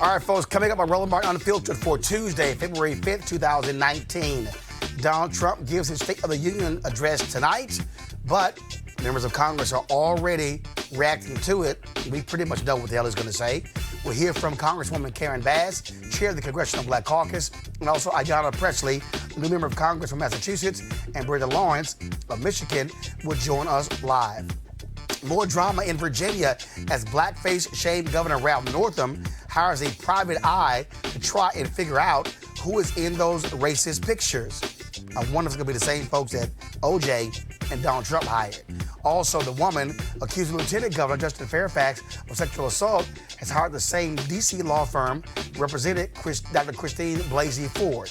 All right, folks, coming up on Roland Unfiltered for Tuesday, February 5th, 2019. Donald Trump gives his State of the Union address tonight, but members of Congress are already reacting to it. We pretty much know what the hell he's going to say. We'll hear from Congresswoman Karen Bass, chair of the Congressional Black Caucus, and also Ayanna Pressley, new member of Congress from Massachusetts, and Brenda Lawrence of Michigan will join us live. More drama in Virginia as blackface shamed Governor Northam hires a private eye to try and figure out who is in those racist pictures. I wonder if it's going to be the same folks that O.J. and Donald Trump hired. Also, the woman accusing Lieutenant Governor Justin Fairfax of sexual assault has hired the same D.C. law firm represented Dr. Christine Blasey Ford.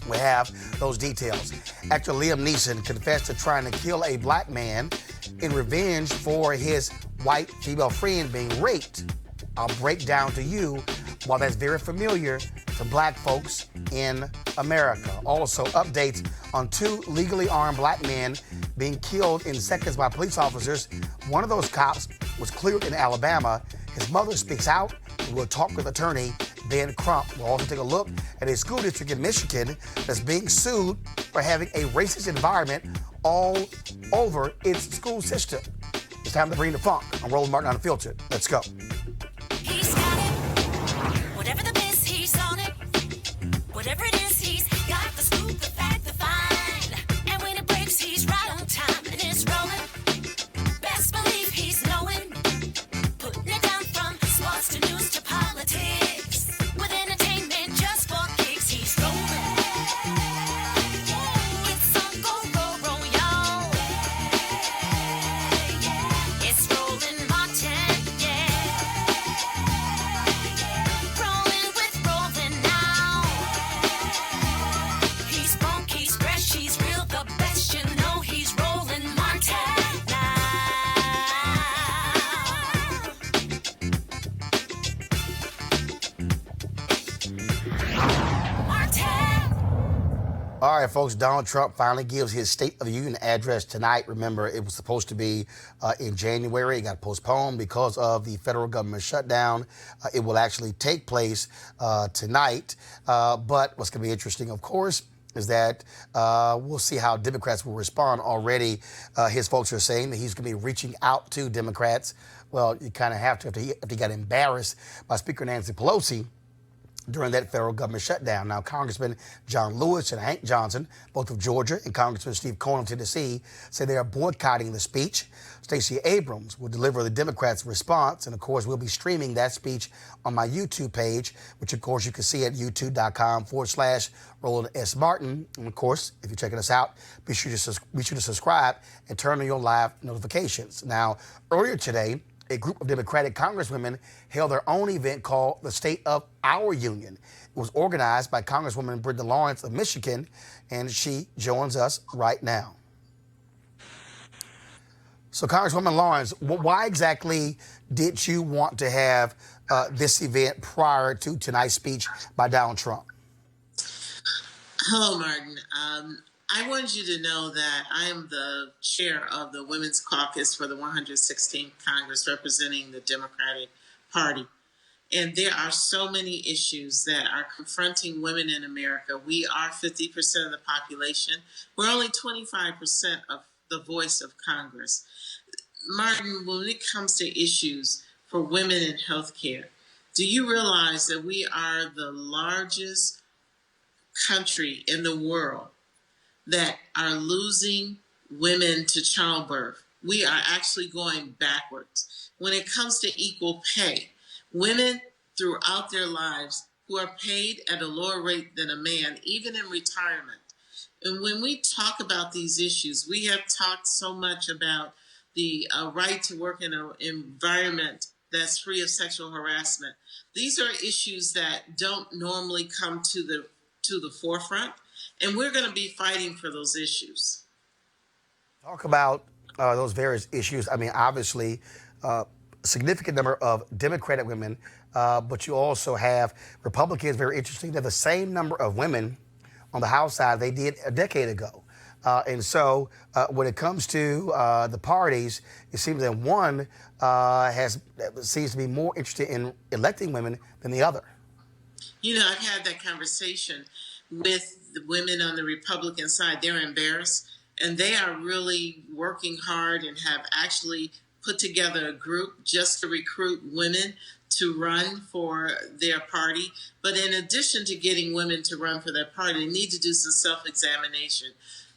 We have those details. Actor Liam Neeson confessed to trying to kill a black man in revenge for his white female friend being raped. I'll break down to you why that's very familiar to black folks in America. Also, updates on two legally armed black men being killed in seconds by police officers. One of those cops was cleared in Alabama. His mother speaks out. We'll talk with attorney Ben Crump. We'll also take a look at a school district in Michigan that's being sued for having a racist environment all over its school system. It's time to bring the funk on Roland Martin Unfiltered. Let's go. He's got it. Whatever the biz, he's on it. Whatever it is, he's got the scoop, the fact, the find. And when it breaks, he's right on time and it's rolling. Best believe he's knowing. Putting it down from sports to news to politics. With entertainment just for kicks, he's rolling. It's on go, y'all. It's Roland Martin, yeah. Rolling with Roland now. He's funk, he's fresh, he's real, the best, you know he's Roland Martin now. Martin. All right, folks, Donald Trump finally gives his State of the Union address tonight. Remember, it was supposed to be in January. It got postponed because of the federal government shutdown. It will actually take place tonight. But what's going to be interesting, of course, is that we'll see how Democrats will respond. Already, his folks are saying that he's going to be reaching out to Democrats. Well, you kind of have to after he got embarrassed by Speaker Nancy Pelosi during that federal government shutdown. Now, Congressman John Lewis and Hank Johnson, both of Georgia, and Congressman Steve King of Tennessee, say they are boycotting the speech. Stacey Abrams will deliver the Democrats' response, and of course, we'll be streaming that speech on my YouTube page, which of course you can see at youtube.com/Roland S. Martin. And of course, if you're checking us out, be sure to subscribe and turn on your live notifications. Now, earlier today, a group of Democratic congresswomen held their own event called the State of Our Union. It was organized by Congresswoman Brenda Lawrence of Michigan, and she joins us right now. So, Congresswoman Lawrence, why exactly did you want to have this event prior to tonight's speech by Donald Trump? Hello, Martin. I wanted you to know that I am the chair of the Women's Caucus for the 116th Congress representing the Democratic Party. And there are so many issues that are confronting women in America. We are 50% of the population. We're only 25% of the voice of Congress. Martin, when it comes to issues for women in healthcare, do you realize that we are the largest country in the world that are losing women to childbirth? We are actually going backwards. When it comes to equal pay, women throughout their lives who are paid at a lower rate than a man, even in retirement. And when we talk about these issues, we have talked so much about the right to work in an environment that's free of sexual harassment. These are issues that don't normally come to the forefront. And we're going to be fighting for those issues. Talk about those various issues. I mean, obviously, a significant number of Democratic women, but you also have Republicans, very interesting. They have the same number of women on the House side they did a decade ago. And so when it comes to the parties, it seems that one seems to be more interested in electing women than the other. You know, I've had that conversation with the women on the Republican side. They're embarrassed, and they are really working hard and have actually put together a group just to recruit women to run for their party. But in addition to getting women to run for their party, they need to do some self-examination.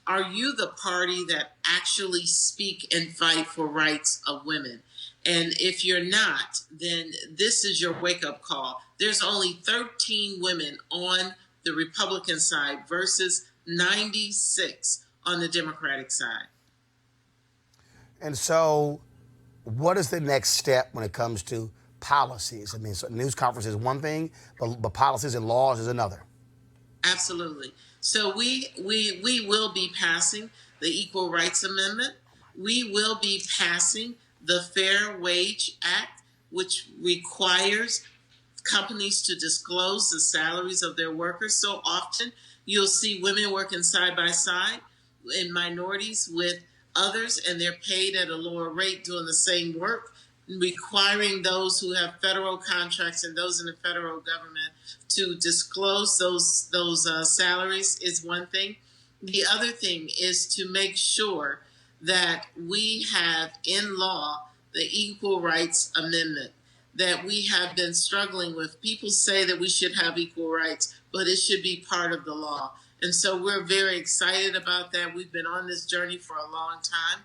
Are you the party that actually speak and fight for rights of women? And if you're not, then this is your wake-up call. There's only 13 women on the Republican side versus 96 on the Democratic side. And so what is the next step when it comes to policies? I mean, so news conference is one thing, but policies and laws is another. Absolutely. So we will be passing the Equal Rights Amendment. We will be passing the Fair Wage Act, which requires companies to disclose the salaries of their workers. So often you'll see women working side by side and minorities with others, and they're paid at a lower rate doing the same work. Requiring those who have federal contracts and those in the federal government to disclose those salaries is one thing. The other thing is to make sure that we have in law the Equal Rights Amendment that we have been struggling with. People say that we should have equal rights, but it should be part of the law. And so we're very excited about that. We've been on this journey for a long time.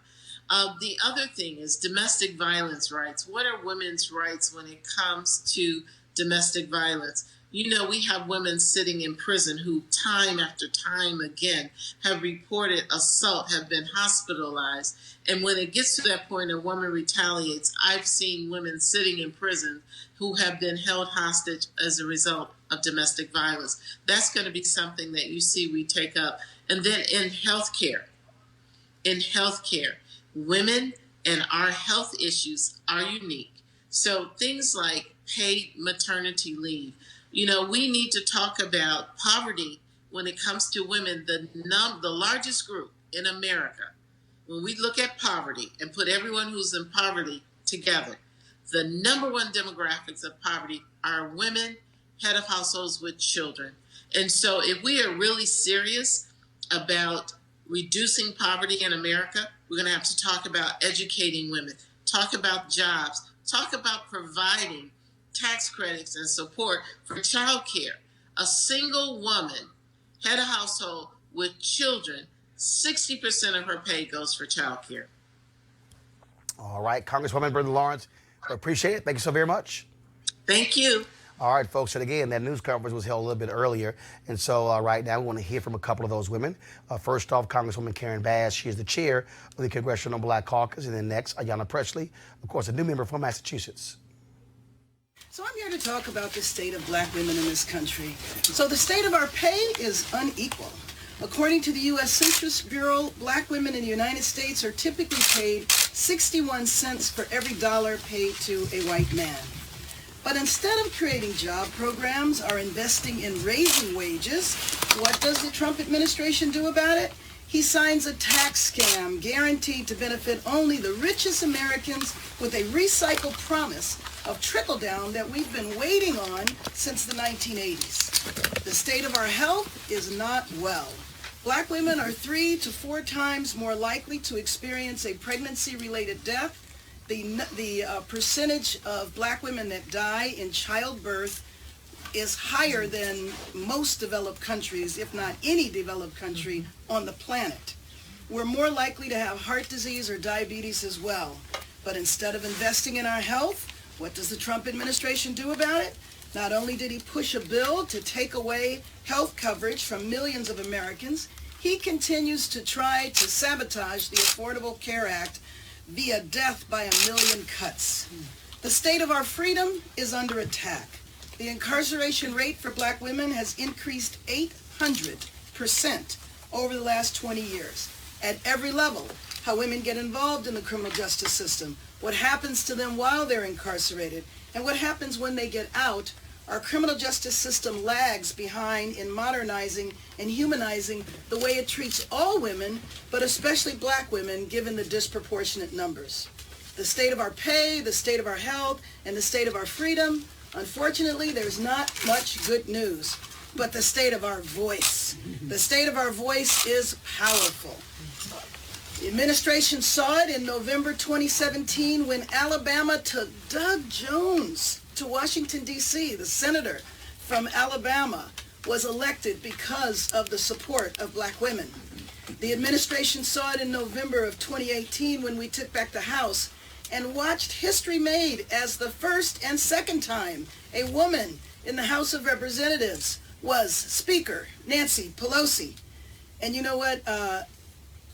The other thing is domestic violence rights. What are women's rights when it comes to domestic violence? You know, we have women sitting in prison who time after time again have reported assault, have been hospitalized. And when it gets to that point, a woman retaliates. I've seen women sitting in prison who have been held hostage as a result of domestic violence. That's going to be something that you see we take up. And then in healthcare, women and our health issues are unique. So things like paid maternity leave. You know, we need to talk about poverty when it comes to women. The largest group in America, when we look at poverty and put everyone who's in poverty together, the number one demographics of poverty are women, head of households with children. And so if we are really serious about reducing poverty in America, we're going to have to talk about educating women, talk about jobs, talk about providing tax credits and support for child care. A single woman, head of household with children, 60% of her pay goes for child care. All right, Congresswoman Brenda Lawrence, I appreciate it. Thank you so very much. Thank you. All right, folks, and again, that news conference was held a little bit earlier, and so right now we want to hear from a couple of those women. First off, Congresswoman Karen Bass. She is the chair of the Congressional Black Caucus, and then next, Ayanna Pressley, of course, a new member from Massachusetts. So I'm here to talk about the state of black women in this country. So the state of our pay is unequal. According to the U.S. Census Bureau, black women in the United States are typically paid 61 cents for every dollar paid to a white man. But instead of creating job programs or investing in raising wages, what does the Trump administration do about it? He signs a tax scam guaranteed to benefit only the richest Americans with a recycled promise of trickle-down that we've been waiting on since the 1980s. The state of our health is not well. Black women are 3 to 4 times more likely to experience a pregnancy-related death. The percentage of black women that die in childbirth is higher than most developed countries, if not any developed country on the planet. We're more likely to have heart disease or diabetes as well. But instead of investing in our health, what does the Trump administration do about it? Not only did he push a bill to take away health coverage from millions of Americans, he continues to try to sabotage the Affordable Care Act via death by a million cuts. The state of our freedom is under attack. The incarceration rate for black women has increased 800% over the last 20 years. At every level, how women get involved in the criminal justice system, what happens to them while they're incarcerated, and what happens when they get out Our criminal justice system lags behind in modernizing and humanizing the way it treats all women, but especially black women, given the disproportionate numbers. The state of our pay, the state of our health, and the state of our freedom, unfortunately, there's not much good news. But the state of our voice. The state of our voice is powerful. The administration saw it in November 2017 when Alabama took Doug Jones to Washington, D.C. The senator from Alabama was elected because of the support of black women. The administration saw it in November of 2018 when we took back the House and watched history made as the first and second time a woman in the House of Representatives was Speaker Nancy Pelosi. And you know what?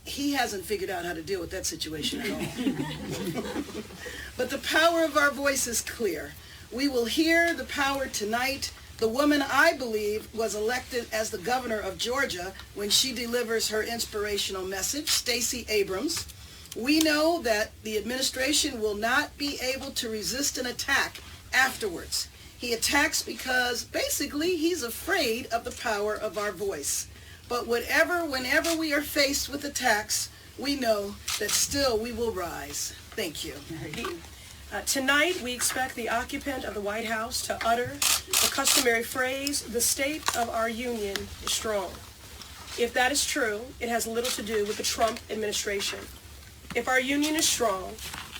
He hasn't figured out how to deal with that situation at all. But the power of our voice is clear. We will hear the power tonight. The woman I believe was elected as the governor of Georgia when she delivers her inspirational message, Stacey Abrams. We know that the administration will not be able to resist an attack afterwards. He attacks because basically he's afraid of the power of our voice. But whenever we are faced with attacks, we know that still we will rise. Thank you. Tonight, we expect the occupant of the White House to utter the customary phrase, "The state of our union is strong." If that is true, it has little to do with the Trump administration. If our union is strong,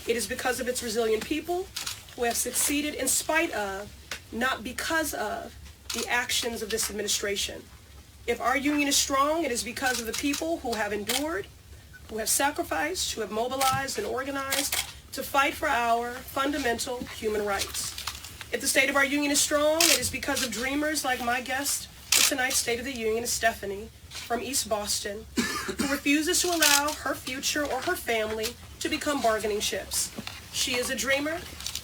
it is because of its resilient people who have succeeded in spite of, not because of, the actions of this administration. If our union is strong, it is because of the people who have endured, who have sacrificed, who have mobilized and organized to fight for our fundamental human rights. If the state of our union is strong, it is because of dreamers like my guest for tonight's State of the Union, Stephanie from East Boston, who refuses to allow her future or her family to become bargaining chips. She is a dreamer,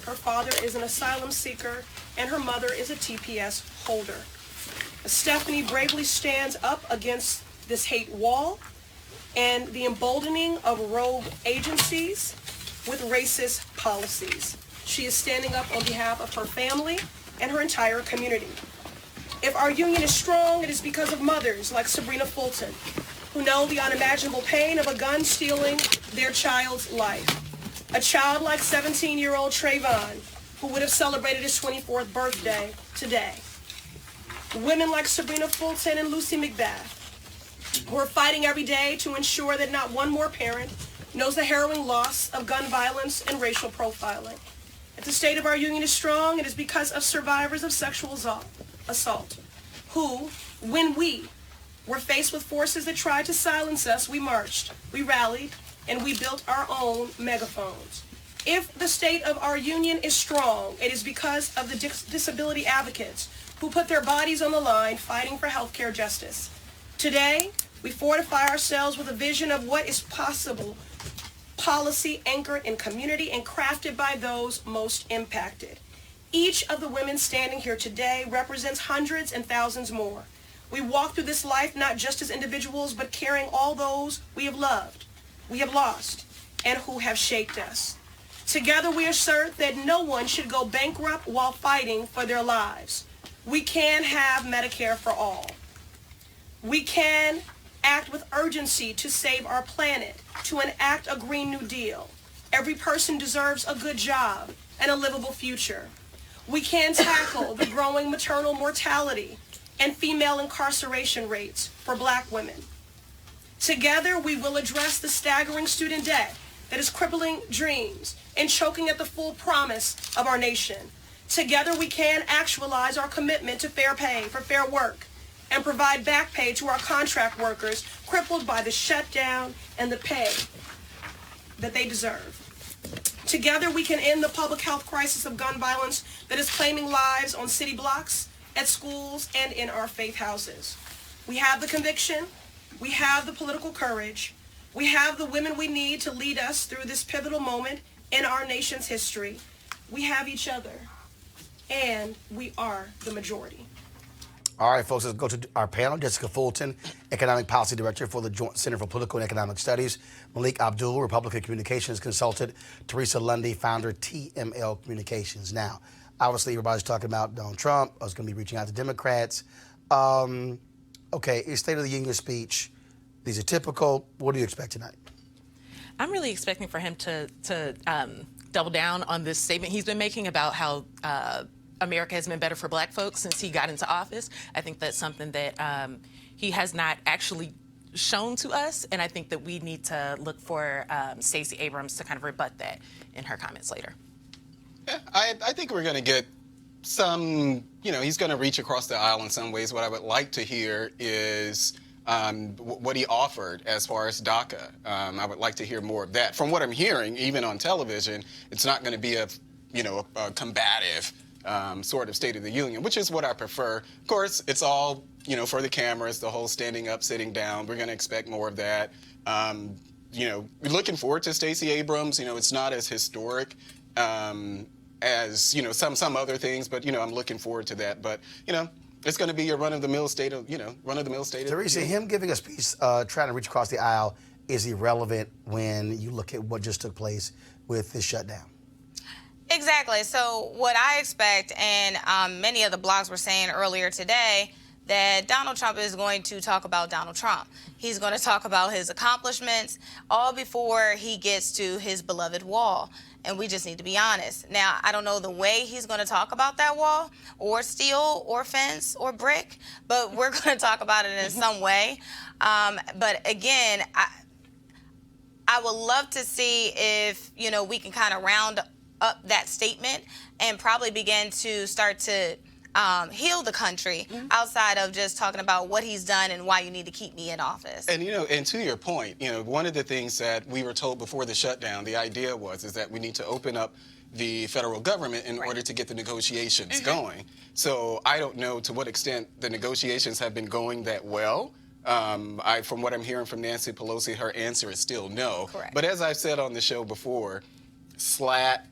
her father is an asylum seeker, and her mother is a TPS holder. Stephanie bravely stands up against this hate wall and the emboldening of rogue agencies with racist policies. She is standing up on behalf of her family and her entire community. If our union is strong, it is because of mothers like Sabrina Fulton, who know the unimaginable pain of a gun stealing their child's life. A child like 17-year-old Trayvon, who would have celebrated his 24th birthday today. Women like Sabrina Fulton and Lucy McBath, who are fighting every day to ensure that not one more parent knows the harrowing loss of gun violence and racial profiling. If the state of our union is strong, it is because of survivors of sexual assault, who, when we were faced with forces that tried to silence us, we marched, we rallied, and we built our own megaphones. If the state of our union is strong, it is because of the disability advocates who put their bodies on the line fighting for healthcare justice. Today, we fortify ourselves with a vision of what is possible, policy anchored in community and crafted by those most impacted. Each of the women standing here today represents hundreds and thousands more. We walk through this life not just as individuals, but carrying all those we have loved, we have lost, and who have shaped us. Together we assert that no one should go bankrupt while fighting for their lives. We can have Medicare for all. We can act with urgency to save our planet, to enact a Green New Deal. Every person deserves a good job and a livable future. We can tackle the growing maternal mortality and female incarceration rates for Black women. Together, we will address the staggering student debt that is crippling dreams and choking at the full promise of our nation. Together, we can actualize our commitment to fair pay for fair work and provide back pay to our contract workers crippled by the shutdown and the pay that they deserve. Together, we can end the public health crisis of gun violence that is claiming lives on city blocks, at schools, and in our faith houses. We have the conviction, we have the political courage, we have the women we need to lead us through this pivotal moment in our nation's history. We have each other, and we are the majority. All right, folks, let's go to our panel. Jessica Fulton, Economic Policy Director for the Joint Center for Political and Economic Studies. Malik Abdul, Republican Communications Consultant. Teresa Lundy, Founder, TML Communications. Now, Obviously, everybody's talking about Donald Trump. I was going to be reaching out to Democrats. Okay, his State of the Union speech. These are typical. What do you expect tonight? I'm really expecting for him to double down on this statement he's been making about how America has been better for black folks since he got into office. I think that's something that he has not actually shown to us, and I think that we need to look for Stacey Abrams to kind of rebut that in her comments later. Yeah, I think we're going to get some, he's going to reach across the aisle in some ways. What I would like to hear is what he offered as far as DACA. I would like to hear more of that. From what I'm hearing, even on television, it's not going to be a combative sort of State of the Union, which is what I prefer. Of course, it's all, for the cameras, the whole standing up, sitting down. We're going to expect more of that. We're looking forward to Stacey Abrams. It's not as historic as, some other things, but, I'm looking forward to that. But, it's going to be a run-of-the-mill state of, Teresa, him giving a speech trying to reach across the aisle is irrelevant when you look at what just took place with this shutdown. Exactly. So what I expect, and many of the blogs were saying earlier today, that Donald Trump is going to talk about Donald Trump. He's going to talk about his accomplishments all before he gets to his beloved wall. And we just need to be honest. Now, I don't know the way he's going to talk about that wall or steel or fence or brick, but we're going to talk about it in some way. But again, I would love to see if, we can kind of round up that statement and probably begin to start to heal the country outside of just talking about what he's done and why you need to keep me in office. And, and to your point, one of the things that we were told before the shutdown, the idea is that we need to open up the federal government in order to get the negotiations going. So I don't know to what extent the negotiations have been going that well. From what I'm hearing from Nancy Pelosi, her answer is still no. Correct. But as I've said on the show before, slat,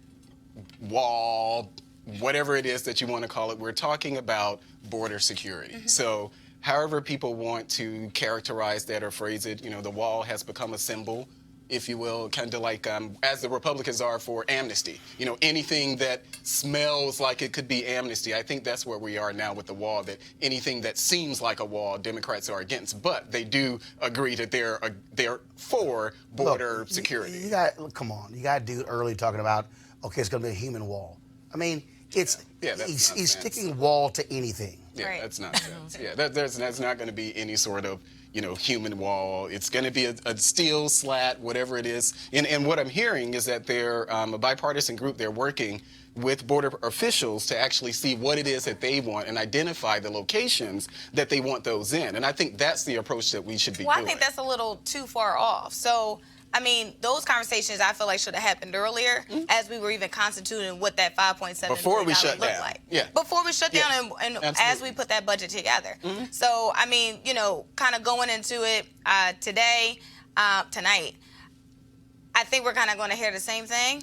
wall, whatever it is that you want to call it, we're talking about border security. So however people want to characterize that or phrase it, the wall has become a symbol, if you will, kind of like as the Republicans are for amnesty. Anything that smells like it could be amnesty. I think that's where we are now with the wall, that anything that seems like a wall, Democrats are against. But they do agree that they're for border security. You got a dude early talking about, okay, it's going to be a human wall. I mean, he's sticking wall to anything. Yeah, right. That's nonsense. Yeah, that's not going to be any sort of human wall. It's going to be a steel slat, whatever it is. And what I'm hearing is that they're a bipartisan group. They're working with border officials to actually see what it is that they want and identify the locations that they want those in. And I think that's the approach that we should be doing. I think that's a little too far off. So, those conversations I feel like should have happened earlier as we were even constituting what that $5.7 before we shut looked down. like. Yeah. Before we shut down and as we put that budget together. So, kind of going into it tonight, I think we're kind of going to hear the same thing.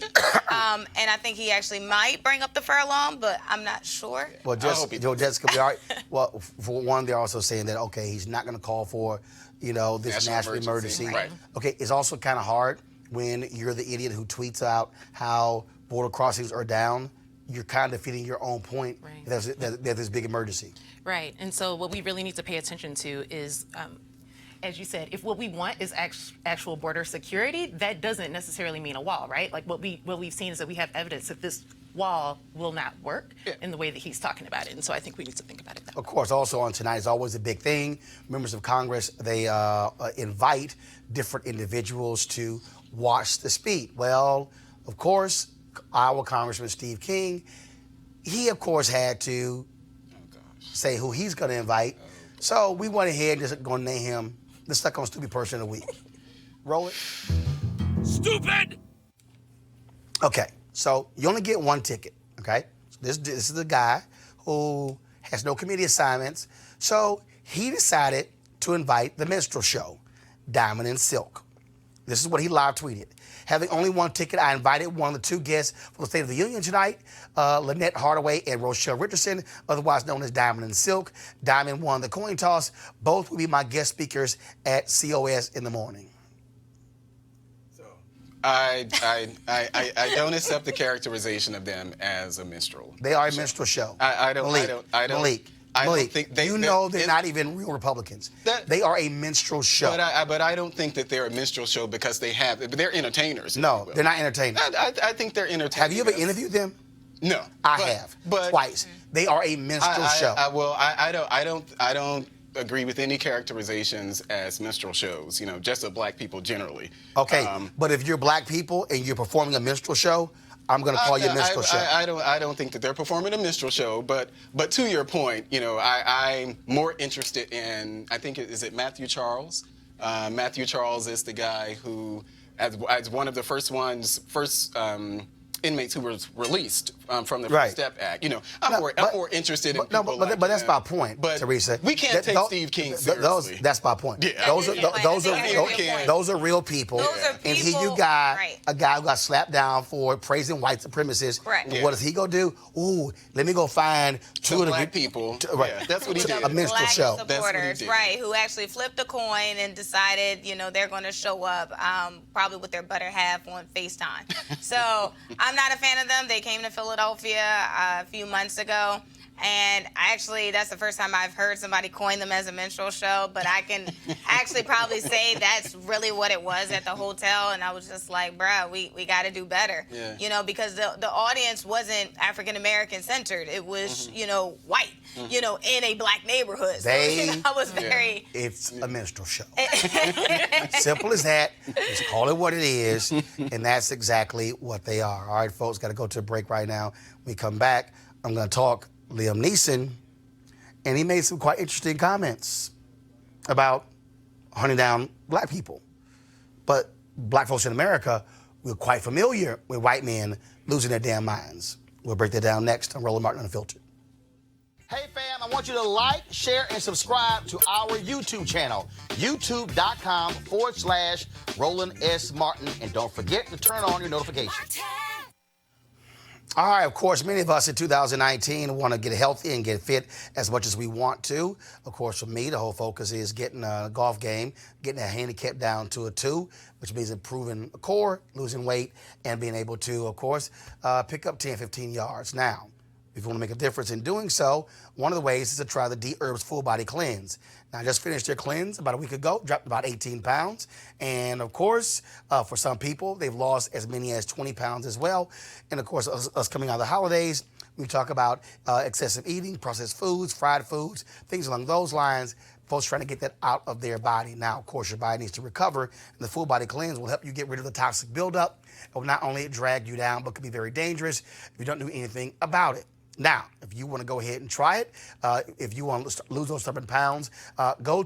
And I think he actually might bring up the furlong, but I'm not sure. Well, Jessica, well, for one, they're also saying that, okay, he's not going to call for this national emergency. Right. Okay, it's also kind of hard when you're the idiot who tweets out how border crossings are down. You're kind of defeating your own point that there's this big emergency. Right, and so what we really need to pay attention to is, as you said, if what we want is actual border security, that doesn't necessarily mean a wall, right? Like what we've seen is that we have evidence that this wall will not work in the way that he's talking about it. And so I think we need to think about it that way. Of course, also on tonight is always a big thing. Members of Congress, they invite different individuals to watch the speech. Well, of course, Iowa Congressman Steve King, he, of course, had to say who he's going to invite. So we went ahead and just going to name him the Stuck on Stupid Person of the Week. Roland? Stupid! Okay. So you only get one ticket, okay? This is the guy who has no committee assignments. So he decided to invite the minstrel show, Diamond and Silk. This is what he live tweeted. Having only one ticket, I invited one of the two guests for the State of the Union tonight, Lynette Hardaway and Rochelle Richardson, otherwise known as Diamond and Silk. Diamond won the coin toss. Both will be my guest speakers at COS in the morning. I don't accept the characterization of them as a minstrel. They are a minstrel show. I don't think you know they're not even real Republicans. They are a minstrel show. But I don't think that they're a minstrel show because they're entertainers. No, they're not entertainers. I think they're entertainers. Have you ever interviewed them? No. I have. Twice. They are a minstrel show. I don't agree with any characterizations as minstrel shows, just of black people generally. Okay, but if you're black people and you're performing a minstrel show, I'm going to call you a minstrel show. I don't think that they're performing a minstrel show, but to your point, I'm more interested in, I think, is it Matthew Charles? Matthew Charles is the guy who, as one of the first inmates who was released from the First Step Act. I'm more interested in people but that's my point, Teresa. We can't take Steve King seriously. That's my point. Yeah. Those are real people. And here you got a guy who got slapped down for praising white supremacists. Correct. What does he go do? Ooh, let me go find two of the black people. That's what he did. A minstrel show. Supporters, who actually flipped a coin and decided, they're going to show up, probably with their better half on FaceTime. So I'm not a fan of them. They came to Philadelphia a few months ago, and that's the first time I've heard somebody coin them as a minstrel show, but I can actually probably say that's really what it was at the hotel, and I was just like, bruh, we got to do better. Yeah. Because the audience wasn't African-American centered. It was, white, in a black neighborhood. So, I was very... It's a minstrel show. Simple as that. Just call it what it is, and that's exactly what they are. All right, folks, got to go to a break right now. When we come back, I'm going to talk Liam Neeson, and he made some quite interesting comments about hunting down black people. But black folks in America, we're quite familiar with white men losing their damn minds. We'll break that down next on Roland Martin Unfiltered. Hey fam, I want you to like, share, and subscribe to our YouTube channel, youtube.com/Roland S. Martin. And don't forget to turn on your notifications. All right, of course, many of us in 2019 want to get healthy and get fit as much as we want to. Of course, for me, the whole focus is getting a golf game, getting a handicap down to a 2, which means improving a core, losing weight, and being able to, of course, pick up 10, 15 yards. Now, if you want to make a difference in doing so, one of the ways is to try the D-Herbs Full Body Cleanse. Now, I just finished their cleanse about a week ago, dropped about 18 pounds. And, of course, for some people, they've lost as many as 20 pounds as well. And, of course, us coming out of the holidays, we talk about excessive eating, processed foods, fried foods, things along those lines. Folks trying to get that out of their body. Now, of course, your body needs to recover, and the Full Body Cleanse will help you get rid of the toxic buildup. It will not only drag you down, but can be very dangerous if you don't do anything about it. Now, if you want to go ahead and try it, if you want to lose those stubborn pounds, go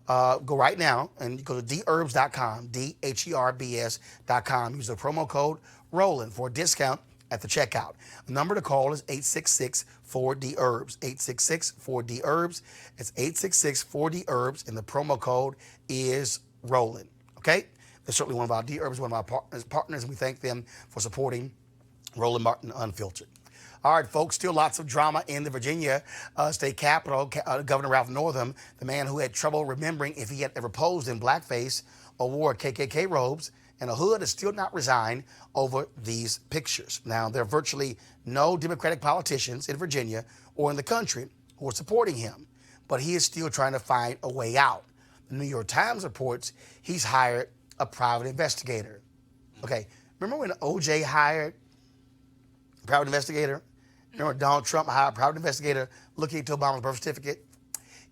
right now and go to deherbs.com, DHERBS.com. Use the promo code ROLAND for a discount at the checkout. The number to call is 866-4DHERBS, 866-4DHERBS. It's 866-4DHERBS, and the promo code is ROLAND. Okay? They're certainly one of our D-Herbs, one of our partners, and we thank them for supporting Roland Martin Unfiltered. All right, folks, still lots of drama in the Virginia state capitol. Governor Ralph Northam, the man who had trouble remembering if he had ever posed in blackface or wore KKK robes and a hood, is still not resigned over these pictures. Now, there are virtually no Democratic politicians in Virginia or in the country who are supporting him, but he is still trying to find a way out. The New York Times reports he's hired a private investigator. Okay, remember when OJ hired a private investigator? Remember Donald Trump hired a private investigator looking into Obama's birth certificate?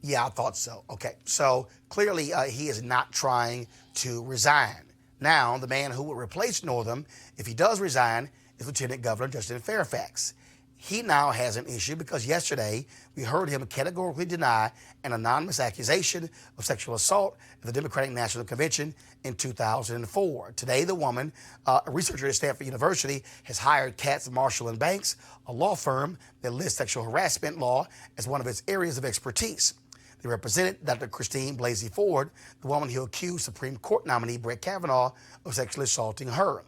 Yeah, I thought so. Okay, so clearly he is not trying to resign. Now, the man who will replace Northam, if he does resign, is Lieutenant Governor Justin Fairfax. He now has an issue because yesterday we heard him categorically deny an anonymous accusation of sexual assault at the Democratic National Convention in 2004. Today, the woman, a researcher at Stanford University, has hired Katz, Marshall & Banks, a law firm that lists sexual harassment law as one of its areas of expertise. They represented Dr. Christine Blasey Ford, the woman who accused Supreme Court nominee Brett Kavanaugh of sexually assaulting her.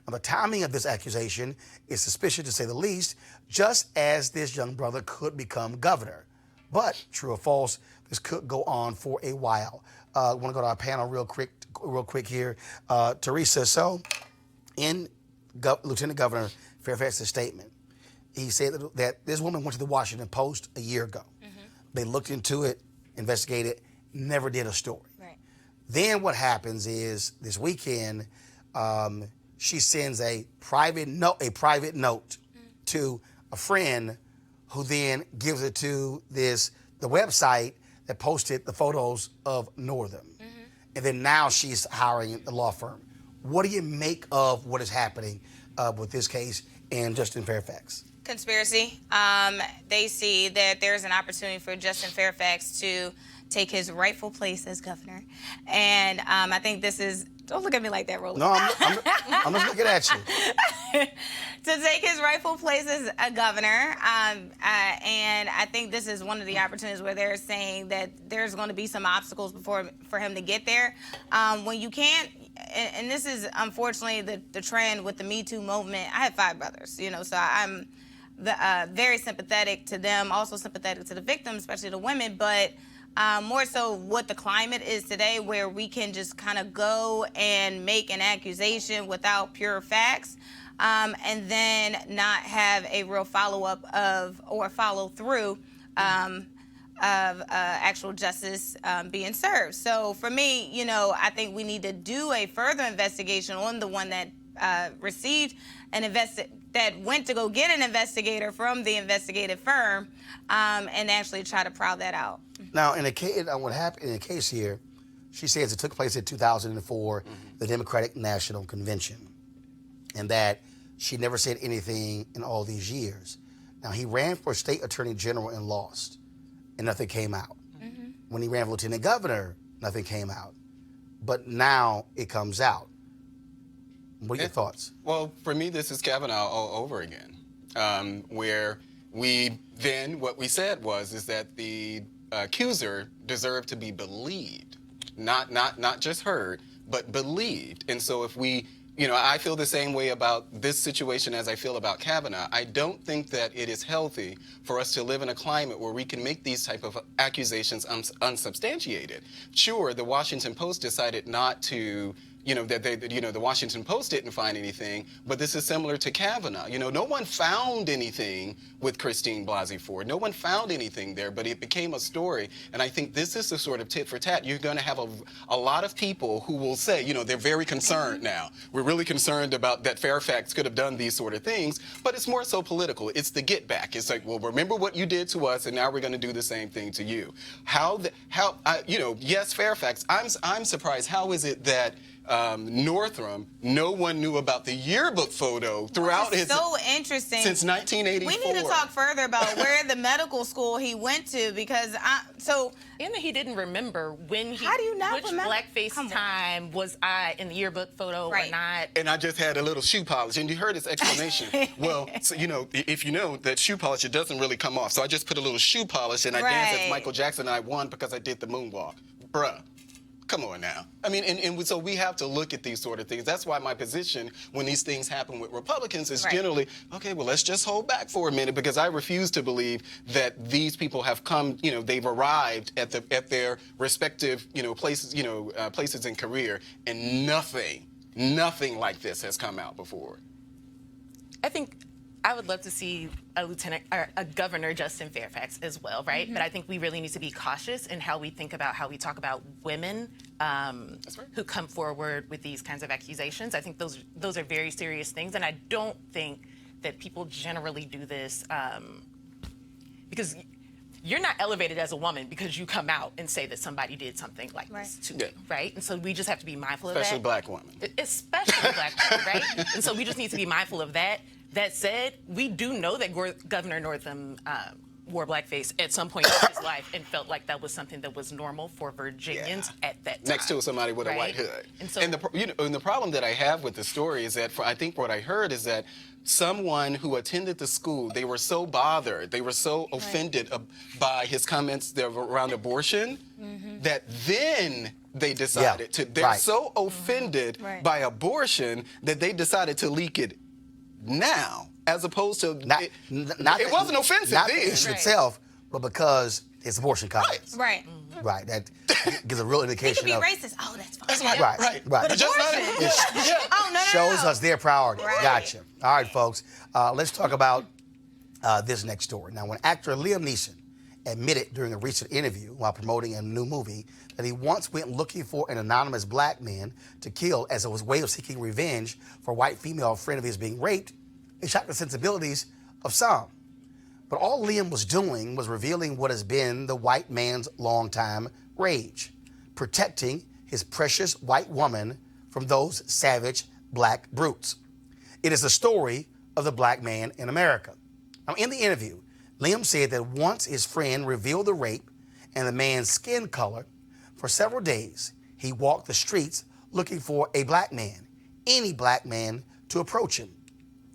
Now, the timing of this accusation is suspicious, to say the least, just as this young brother could become governor. But, true or false, this could go on for a while. I want to go to our panel real quick here. Teresa, so in Lieutenant Governor Fairfax's statement, he said that this woman went to the Washington Post a year ago. They looked into it, investigated, never did a story. Right. Then what happens is this weekend, she sends a private note to a friend, who then gives it to the website that posted the photos of Northam. And then now she's hiring the law firm. What do you make of what is happening with this case and Justin Fairfax? Conspiracy. They see that there's an opportunity for Justin Fairfax to take his rightful place as governor. And I think this is, don't look at me like that, Roland. No, I'm just looking at you. To take his rightful place as a governor. And I think this is one of the opportunities where they're saying that there's going to be some obstacles for him to get there. When you can't, and this is unfortunately the trend with the Me Too movement. I have 5 brothers, so I'm very sympathetic to them, also sympathetic to the victims, especially the women, but more so what the climate is today, where we can just kind of go and make an accusation without pure facts, and then not have a real follow-up or follow-through of actual justice being served. So for me, I think we need to do a further investigation on the one that received that went to go get an investigator from the investigative firm, and actually try to prowl that out. Now, in the case, what happened in the case here, she says it took place in 2004, the Democratic National Convention, and that she never said anything in all these years. Now, he ran for state attorney general and lost, and nothing came out. When he ran for lieutenant governor, nothing came out. But now it comes out. What are your thoughts? Well, for me, this is Kavanaugh all over again, where what we said is that the accuser deserved to be believed, not just heard, but believed. And so if we, I feel the same way about this situation as I feel about Kavanaugh. I don't think that it is healthy for us to live in a climate where we can make these type of accusations unsubstantiated. Sure, the Washington Post decided not to, the Washington Post didn't find anything, but this is similar to Kavanaugh. No one found anything with Christine Blasey Ford. No one found anything there, but it became a story. And I think this is the sort of tit for tat. You're going to have a lot of people who will say, they're very concerned now. We're really concerned about that Fairfax could have done these sort of things, but it's more so political. It's the get back. It's like, well, remember what you did to us, and now we're going to do the same thing to you. Yes, Fairfax. I'm surprised. How is it that Northam, no one knew about the yearbook photo throughout his... So interesting. Since 1984. We need to talk further about where the medical school he went to, because And he didn't remember when How do you not which remember? blackface time was I in the yearbook photo or not. And I just had a little shoe polish, and you heard his explanation. Well, so, if you know that shoe polish, it doesn't really come off. So I just put a little shoe polish, and I danced as Michael Jackson, and I won because I did the moonwalk. Bruh. Come on now. I mean, and so we have to look at these sort of things. That's why my position when these things happen with Republicans is generally, okay, well, let's just hold back for a minute, because I refuse to believe that these people have come, they've arrived at their respective, places in career, and nothing like this has come out before. I think I would love to see a Governor Justin Fairfax as well, right? But I think we really need to be cautious in how we think about how we talk about women who come forward with these kinds of accusations. I think those are very serious things, and I don't think that people generally do this because you're not elevated as a woman because you come out and say that somebody did something like this to you, right? And so we just have to be mindful of that. Especially black women. Especially black women, right? And so we just need to be mindful of that. That said, we do know that Governor Northam wore blackface at some point in his life and felt like that was something that was normal for Virginians at that time. Next to somebody with a white hood. And so, and the problem that I have with the story is that I think what I heard is that someone who attended the school, they were so bothered, they were so offended by his comments around abortion that then they decided to. They're so offended by abortion that they decided to leak it now, as opposed to it wasn't offensive not then. the issue itself, but because It's abortion comments. Right. Right. That gives a real He indication could be of. racist. Oh, that's fine. That's right. Right. But Just not abortion. it. No. Shows us their priority. Right. Gotcha. All right, folks. Let's talk about this next story. Now, when actor Liam Neeson admitted during a recent interview while promoting a new movie that he once went looking for an anonymous black man to kill as a way of seeking revenge for a white female friend of his being raped, it shocked the sensibilities of some. But all Liam was doing was revealing what has been the white man's longtime rage, protecting his precious white woman from those savage black brutes. It is the story of the black man in America. Now, in the interview, Liam said that once his friend revealed the rape and the man's skin color, for several days, he walked the streets looking for a black man, any black man, to approach him.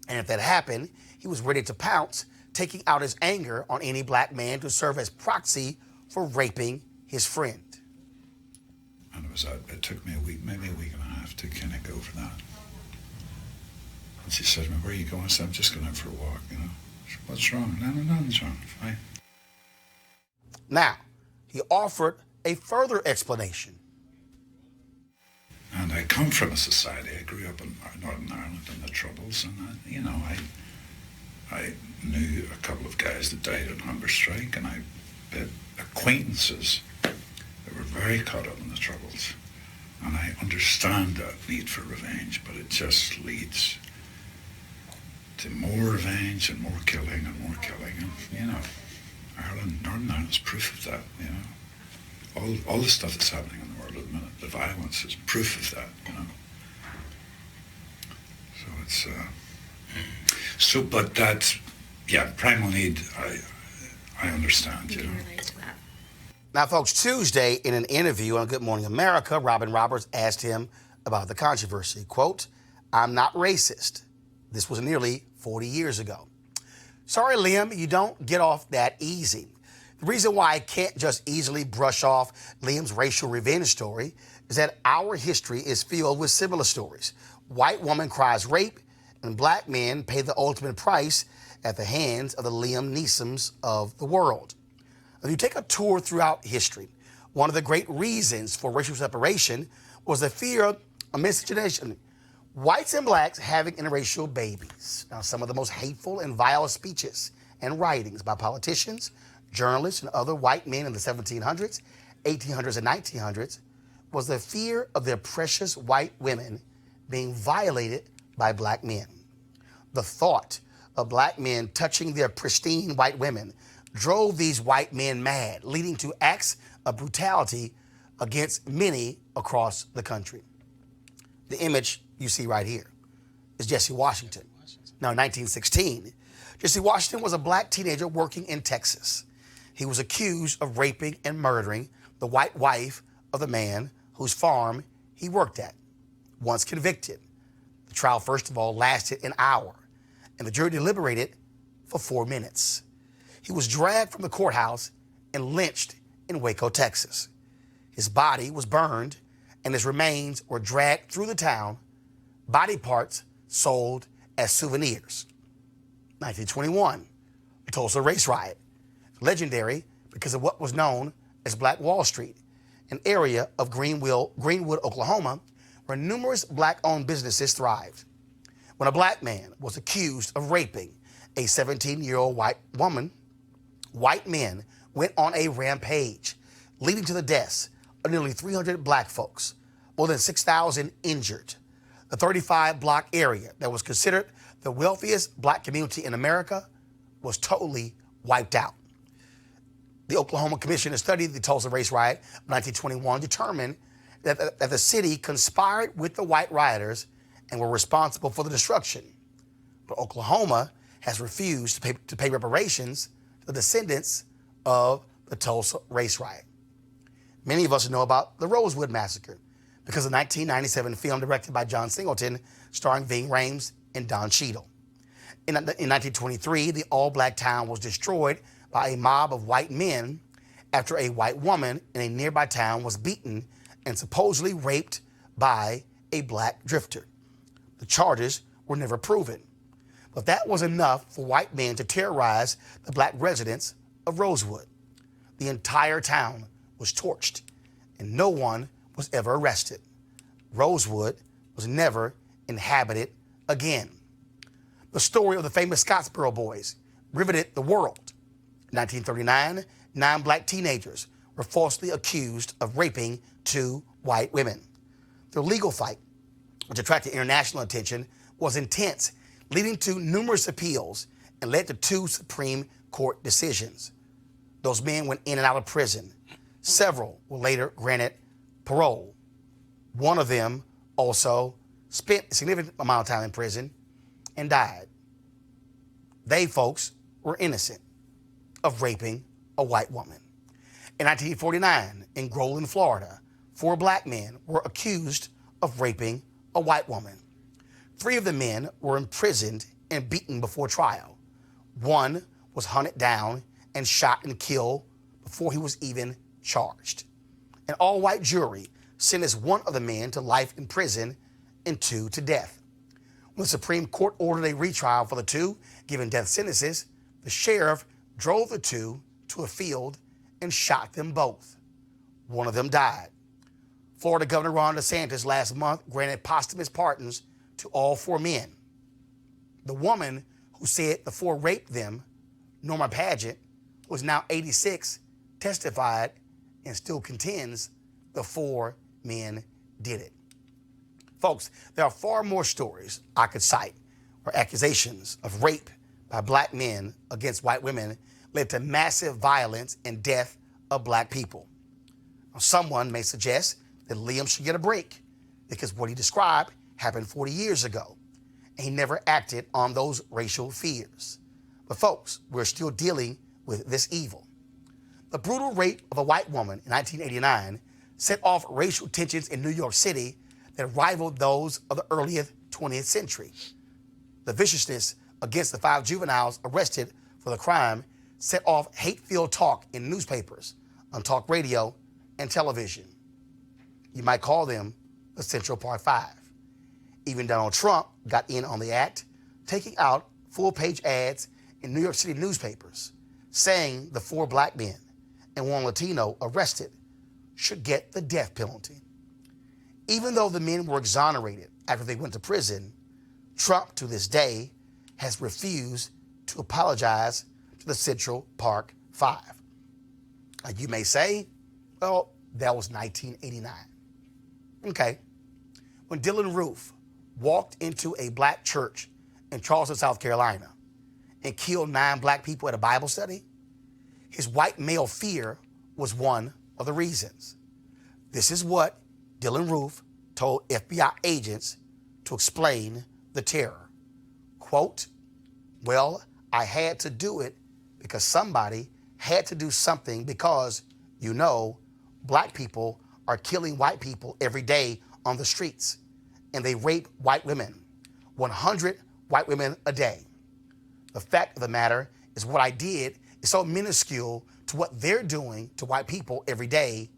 And if that happened, he was ready to pounce, taking out his anger on any black man to serve as proxy for raping his friend. And it took me a week, maybe a week and a half to kind of go for that. And she said to me, "Where are you going?" I said, "I'm just going out for a walk, you know." She said, "What's wrong?" "No, nothing's wrong, fine." Now, he offered a further explanation. And I come from a society, I grew up in Northern Ireland in the Troubles, and I knew a couple of guys that died on hunger strike, and I had acquaintances that were very caught up in the Troubles. And I understand that need for revenge, but it just leads to more revenge and more killing and more killing. And, you know, Ireland, Northern Ireland's proof of that, you know. All the stuff that's happening in the world at the minute, the violence is proof of that, you know. So it's, but that's, yeah, primal need, I understand, you know. Now, folks, Tuesday in an interview on Good Morning America, Robin Roberts asked him about the controversy. Quote, "I'm not racist." This was nearly 40 years ago. Sorry, Liam, you don't get off that easy. The reason why I can't just easily brush off Liam's racial revenge story is that our history is filled with similar stories. White woman cries rape, and black men pay the ultimate price at the hands of the Liam Neesons of the world. If you take a tour throughout history, one of the great reasons for racial separation was the fear of miscegenation. Whites and blacks having interracial babies. Now, some of the most hateful and vile speeches and writings by politicians, journalists, and other white men in the 1700s, 1800s, and 1900s was the fear of their precious white women being violated by black men. The thought of black men touching their pristine white women drove these white men mad, leading to acts of brutality against many across the country. The image you see right here is Jesse Washington. Now, in 1916, Jesse Washington was a black teenager working in Texas. He was accused of raping and murdering the white wife of the man whose farm he worked at. Once convicted, the trial, first of all, lasted an hour, and the jury deliberated for 4 minutes. He was dragged from the courthouse and lynched in Waco, Texas. His body was burned, and his remains were dragged through the town, body parts sold as souvenirs. 1921, the Tulsa race riot, legendary because of what was known as Black Wall Street, an area of Greenwood, Oklahoma, where numerous black-owned businesses thrived. When a black man was accused of raping a 17-year-old white woman, white men went on a rampage, leading to the deaths of nearly 300 black folks, more than 6,000 injured. The 35-block area that was considered the wealthiest black community in America was totally wiped out. The Oklahoma Commission that studied the Tulsa race riot of 1921 determined that the city conspired with the white rioters and were responsible for the destruction. But Oklahoma has refused to pay reparations to the descendants of the Tulsa race riot. Many of us know about the Rosewood Massacre because of the 1997 film directed by John Singleton starring Ving Rhames and Don Cheadle. In 1923, the all-black town was destroyed by a mob of white men after a white woman in a nearby town was beaten and supposedly raped by a black drifter. The charges were never proven, but that was enough for white men to terrorize the black residents of Rosewood. the entire town was torched and no one was ever arrested. Rosewood was never inhabited again. The story of the famous Scottsboro Boys riveted the world. In 1939, 9 black teenagers were falsely accused of raping 2 white women. Their legal fight, which attracted international attention, was intense, leading to numerous appeals and led to 2 Supreme Court decisions. Those men went in and out of prison. Several were later granted parole. One of them also spent a significant amount of time in prison and died. They, folks, were innocent of raping a white woman. In 1949, in Roland, Florida, 4 black men were accused of raping a white woman. 3 of the men were imprisoned and beaten before trial. 1 was hunted down and shot and killed before he was even charged. An all-white jury sentenced 1 of the men to life in prison and 2 to death. When the Supreme Court ordered a retrial for the 2 given death sentences, the sheriff drove the 2 to a field and shot them both. 1 of them died. Florida Governor Ron DeSantis last month granted posthumous pardons to all 4 men. The woman who said the 4 raped them, Norma Paget, who is now 86, testified and still contends the 4 men did it. Folks, there are far more stories I could cite where accusations of rape by black men against white women led to massive violence and death of black people. Now, someone may suggest that Liam should get a break because what he described happened 40 years ago, and he never acted on those racial fears. But folks, we're still dealing with this evil. The brutal rape of a white woman in 1989 set off racial tensions in New York City that rivaled those of the early 20th century. The viciousness against the 5 juveniles arrested for the crime set off hate-filled talk in newspapers, on talk radio, and television. You might call them the Central Park 5. Even Donald Trump got in on the act, taking out full-page ads in New York City newspapers saying the 4 black men and 1 Latino arrested should get the death penalty. Even though the men were exonerated after they went to prison, Trump, to this day, has refused to apologize to the Central Park 5. You may say, well, that was 1989. Okay. When Dylann Roof walked into a black church in Charleston, South Carolina, and killed 9 black people at a Bible study, his white male fear was one of the reasons. This is what Dylann Roof told FBI agents to explain the terror. Quote, well, I had to do it because somebody had to do something because, you know, black people are killing white people every day on the streets, and they rape white women, 100 white women a day. The fact of the matter is what I did is so minuscule to what they're doing to white people every day,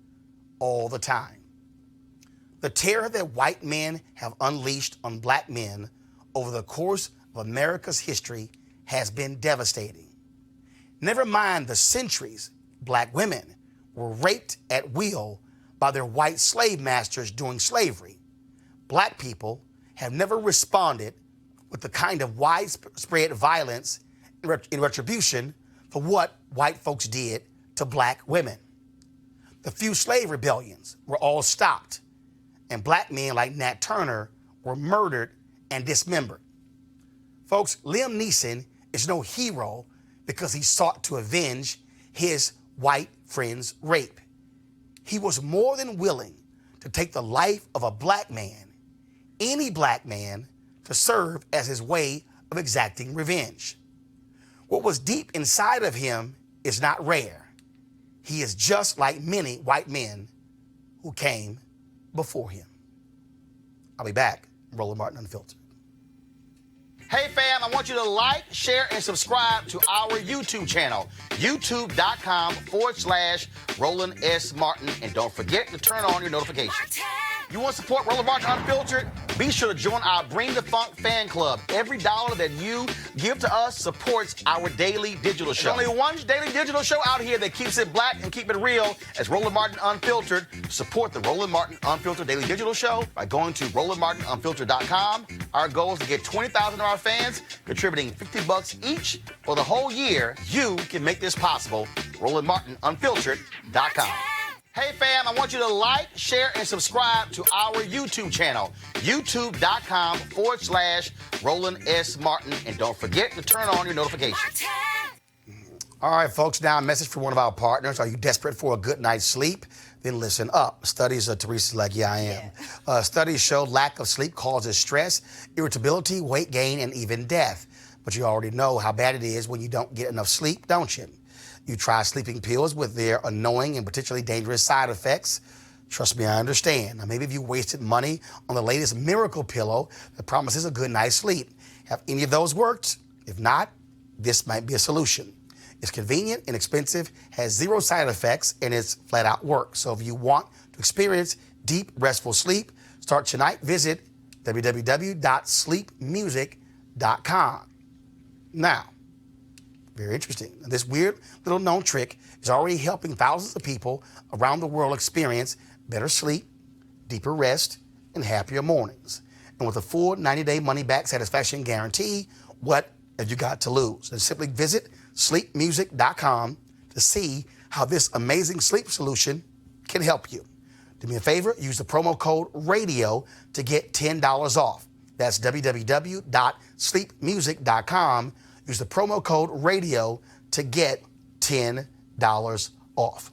all the time. The terror that white men have unleashed on black men over the course of America's history has been devastating. Never mind the centuries black women were raped at will by their white slave masters during slavery. Black people have never responded with the kind of widespread violence in retribution for what white folks did to black women. The few slave rebellions were all stopped, and black men like Nat Turner were murdered and dismembered. Folks, Liam Neeson is no hero because he sought to avenge his white friend's rape. He was more than willing to take the life of a black man, any black man, to serve as his way of exacting revenge. What was deep inside of him is not rare. He is just like many white men who came before him. I'll be back. Roland Martin Unfiltered. Hey fam, I want you to like, share, and subscribe to our YouTube channel, youtube.com/Roland S. Martin. And don't forget to turn on your notifications. You want to support Roland Martin Unfiltered? Be sure to join our Bring the Funk fan club. Every dollar that you give to us supports our daily digital show. There's only one daily digital show out here that keeps it black and keep it real as Roland Martin Unfiltered. Support the Roland Martin Unfiltered daily digital show by going to RolandMartinUnfiltered.com. Our goal is to get 20,000 of our fans contributing $50 each for the whole year. You can make this possible. RolandMartinUnfiltered.com. Hey fam, I want you to like, share, and subscribe to our YouTube channel, youtube.com/Roland S. Martin. And don't forget to turn on your notifications. All right, folks, now a message from one of our partners. Are you desperate for a good night's sleep? Then listen up. Studies, Teresa's like, yeah, I am. Studies show lack of sleep causes stress, irritability, weight gain, and even death. But you already know how bad it is when you don't get enough sleep, don't you? You try sleeping pills with their annoying and potentially dangerous side effects. Trust me, I understand. Now, maybe if you wasted money on the latest miracle pillow that promises a good night's sleep. Have any of those worked? If not, this might be a solution. It's convenient, inexpensive, has zero side effects, and it's flat out work. So if you want to experience deep, restful sleep, start tonight. Visit www.sleepmusic.com. Now, very interesting. This weird little known trick is already helping thousands of people around the world experience better sleep, deeper rest, and happier mornings. And with a full 90-day money-back satisfaction guarantee, what have you got to lose? And simply visit sleepmusic.com to see how this amazing sleep solution can help you. Do me a favor, use the promo code RADIO to get $10 off. That's www.sleepmusic.com. Use the promo code RADIO to get $10 off.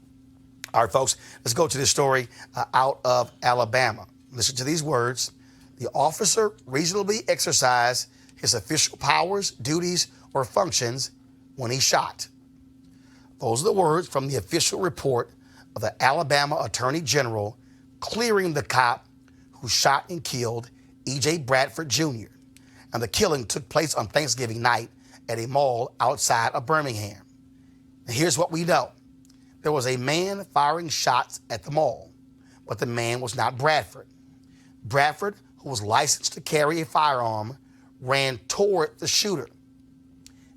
All right, folks, let's go to this story out of Alabama. Listen to these words. The officer reasonably exercised his official powers, duties, or functions when he shot. Those are the words from the official report of the Alabama Attorney General clearing the cop who shot and killed E.J. Bradford Jr. And the killing took place on Thanksgiving night at a mall outside of Birmingham. And here's what we know. There was a man firing shots at the mall, but the man was not Bradford. Bradford, who was licensed to carry a firearm, ran toward the shooter.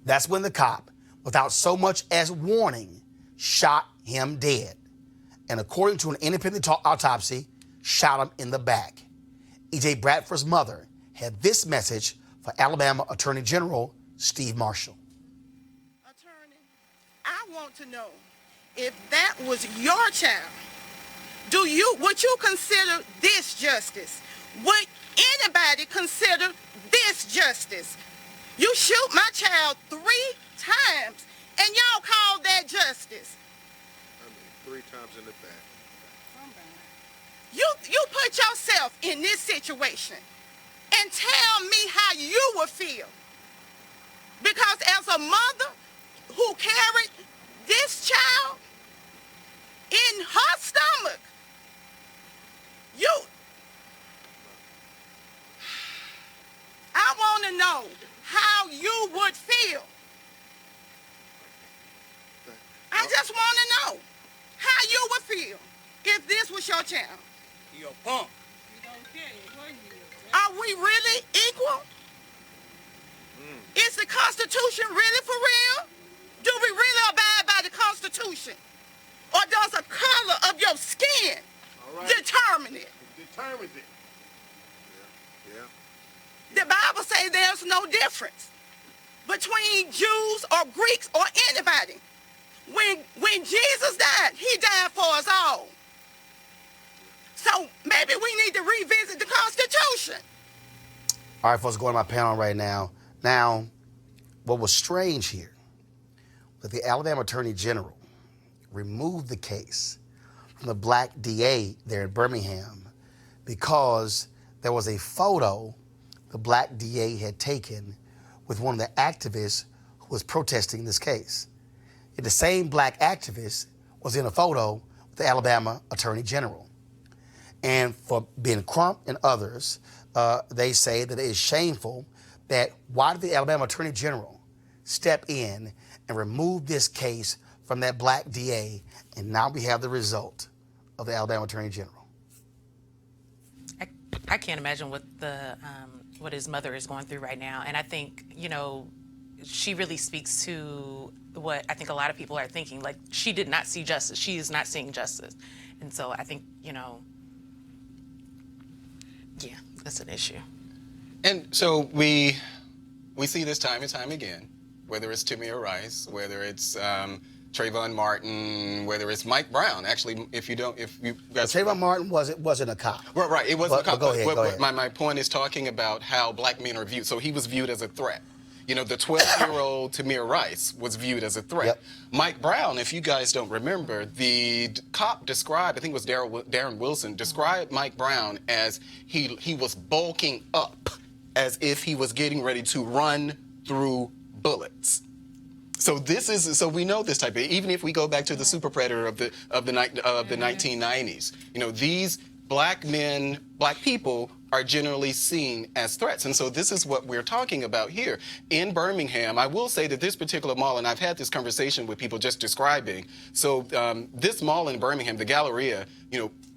That's when the cop, without so much as warning, shot him dead. And according to an independent autopsy, shot him in the back. E.J. Bradford's mother had this message for Alabama Attorney General Steve Marshall. Attorney, I want to know if that was your child. Would you consider this justice? Would anybody consider this justice? You shoot my child 3 times and y'all call that justice. I mean, 3 times in the back. You put yourself in this situation and tell me how you would feel. Because as a mother who carried this child in her stomach, I want to know how you would feel. I just want to know how you would feel if this was your child. You're a punk. Are we really equal? Is the Constitution really for real? Do we really abide by the Constitution? Or does the color of your skin determine it? It determines it. Yeah. The Bible says there's no difference between Jews or Greeks or anybody. When Jesus died, he died for us all. So maybe we need to revisit the Constitution. All right, folks, going to my panel right now. Now, what was strange here was the Alabama Attorney General removed the case from the black DA there in Birmingham because there was a photo the black DA had taken with one of the activists who was protesting this case. Yet the same black activist was in a photo with the Alabama Attorney General. And for Ben Crump and others, they say that it is shameful that why did the Alabama Attorney General step in and remove this case from that black DA, and now we have the result of the Alabama Attorney General. I can't imagine what his mother is going through right now. And I think, she really speaks to what I think a lot of people are thinking. Like, she did not see justice. She is not seeing justice. And so I think, yeah, that's an issue. And so we see this time and time again, whether it's Tamir Rice, whether it's Trayvon Martin, whether it's Mike Brown. Actually, if you guys... Trayvon Martin wasn't a cop. Right, it wasn't a cop. Go ahead. My point is talking about how black men are viewed. So he was viewed as a threat. The 12-year-old Tamir Rice was viewed as a threat. Yep. Mike Brown, if you guys don't remember, the cop described, I think it was Darren Wilson, described Mike Brown as he was bulking up as if he was getting ready to run through bullets. So we know this type of, even if we go back to the super predator of the 1990s, these black men, black people are generally seen as threats. And so this is what we're talking about here. In Birmingham, I will say that this particular mall, and I've had this conversation with people just describing, so this mall in Birmingham, the Galleria,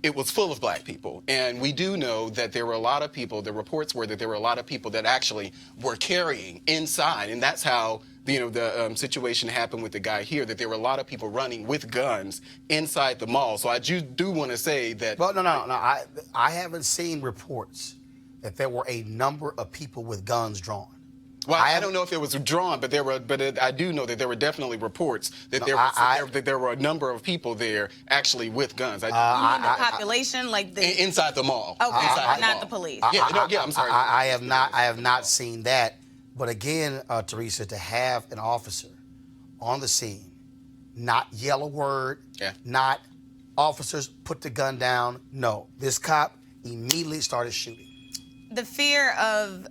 it was full of black people. And we do know that there were a lot of people, the reports were that there were a lot of people that actually were carrying inside. And that's how the situation happened with the guy here, that there were a lot of people running with guns inside the mall. So I do want to say that... Well, no. I haven't seen reports that there were a number of people with guns drawn. Well, I don't know if it was drawn, but I do know that there were definitely reports that there were a number of people there actually with guns. You mean the population, like the inside the mall? Okay, not the police. I'm sorry. I have not seen that. But again, Teresa, to have an officer on the scene, not yell a word, not officers put the gun down. No, this cop immediately started shooting. The fear of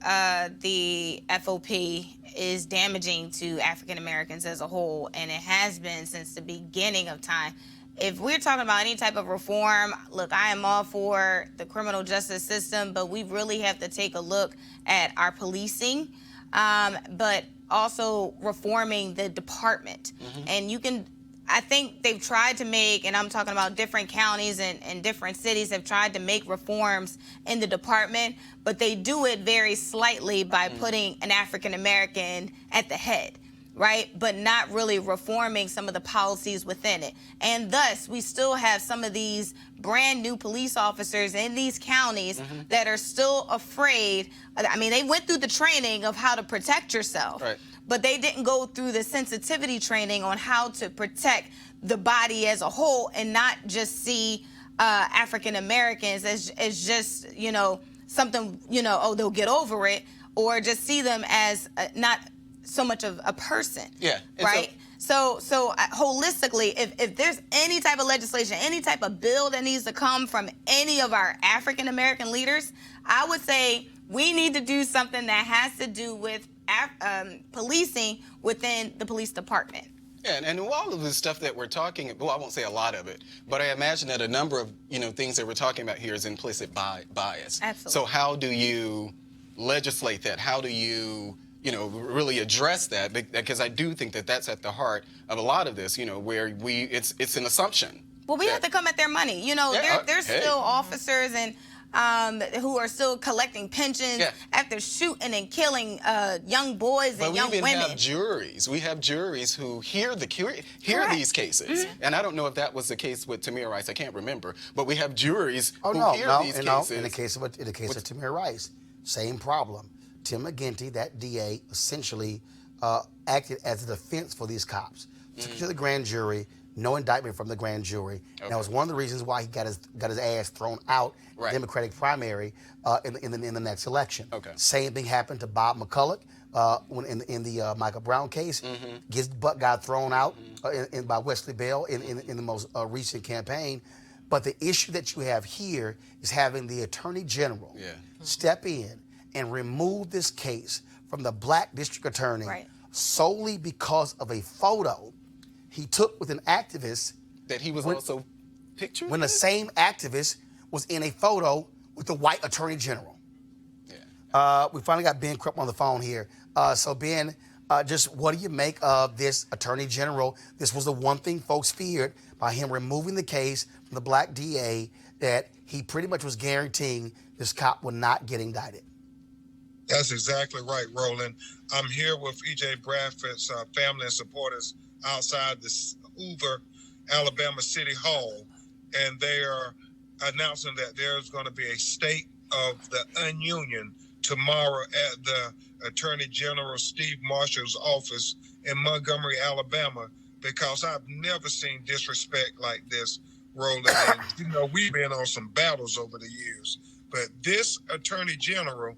the FOP is damaging to African Americans as a whole, and it has been since the beginning of time. If we're talking about any type of reform, look, I am all for the criminal justice system, but we really have to take a look at our policing. But also reforming the department. And I think they've tried to make, and I'm talking about different counties and different cities have tried to make reforms in the department, but they do it very slightly by putting an African American at the head, right? But not really reforming some of the policies within it. And thus, we still have some of these brand new police officers in these counties that are still afraid. I mean, they went through the training of how to protect yourself, but they didn't go through the sensitivity training on how to protect the body as a whole and not just see African Americans as just, something, they'll get over it, or just see them as not so much of a person, right? So holistically, if there's any type of legislation, any type of bill that needs to come from any of our African American leaders, I would say we need to do something that has to do with policing within the police department. Yeah, and all of the stuff that we're talking about, well, I won't say a lot of it, but I imagine that a number of things that we're talking about here is implicit bias. Absolutely. So how do you legislate that? How do you really address that? Because I do think that that's at the heart of a lot of this, where it's an assumption. Well, we have to come at their money. There's still officers and who are still collecting pensions after shooting and killing young boys and young women. But we even have juries. We have juries who hear these cases. And I don't know if that was the case with Tamir Rice. I can't remember. But we have juries who hear these cases. In the case of Tamir Rice, same problem. Tim McGinty, that DA, essentially acted as a defense for these cops. Took it to the grand jury, no indictment from the grand jury. And that was one of the reasons why he got his ass thrown out in the Democratic primary in the next election. Same thing happened to Bob McCulloch in the Michael Brown case. Got thrown out by Wesley Bell in the most recent campaign. But the issue that you have here is having the Attorney General step in and remove this case from the black district attorney solely because of a photo he took with an activist. That he was also pictured? When the same activist was in a photo with the white attorney general. We finally got Ben Krupp on the phone here. So Ben, Just what do you make of this Attorney General? This was the one thing folks feared by him removing the case from the black DA, that he pretty much was guaranteeing this cop would not get indicted. That's exactly right, Roland. I'm here with E.J. Bradford's family and supporters outside the Hoover, Alabama City Hall, and they are announcing that there's going to be a state of the union tomorrow at the Attorney General Steve Marshall's office in Montgomery, Alabama, because I've never seen disrespect like this, Roland. And, you know, we've been on some battles over the years, but this Attorney General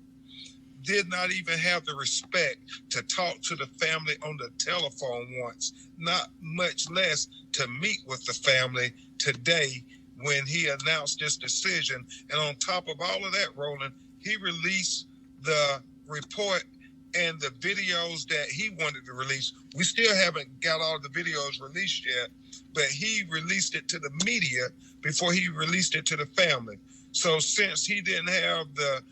did not even have the respect to talk to the family on the telephone once, not much less to meet with the family today when he announced this decision. And on top of all of that, Roland, he released the report and the videos that he wanted to release. We still haven't got all the videos released yet, but he released it to the media before he released it to the family. So since he didn't have the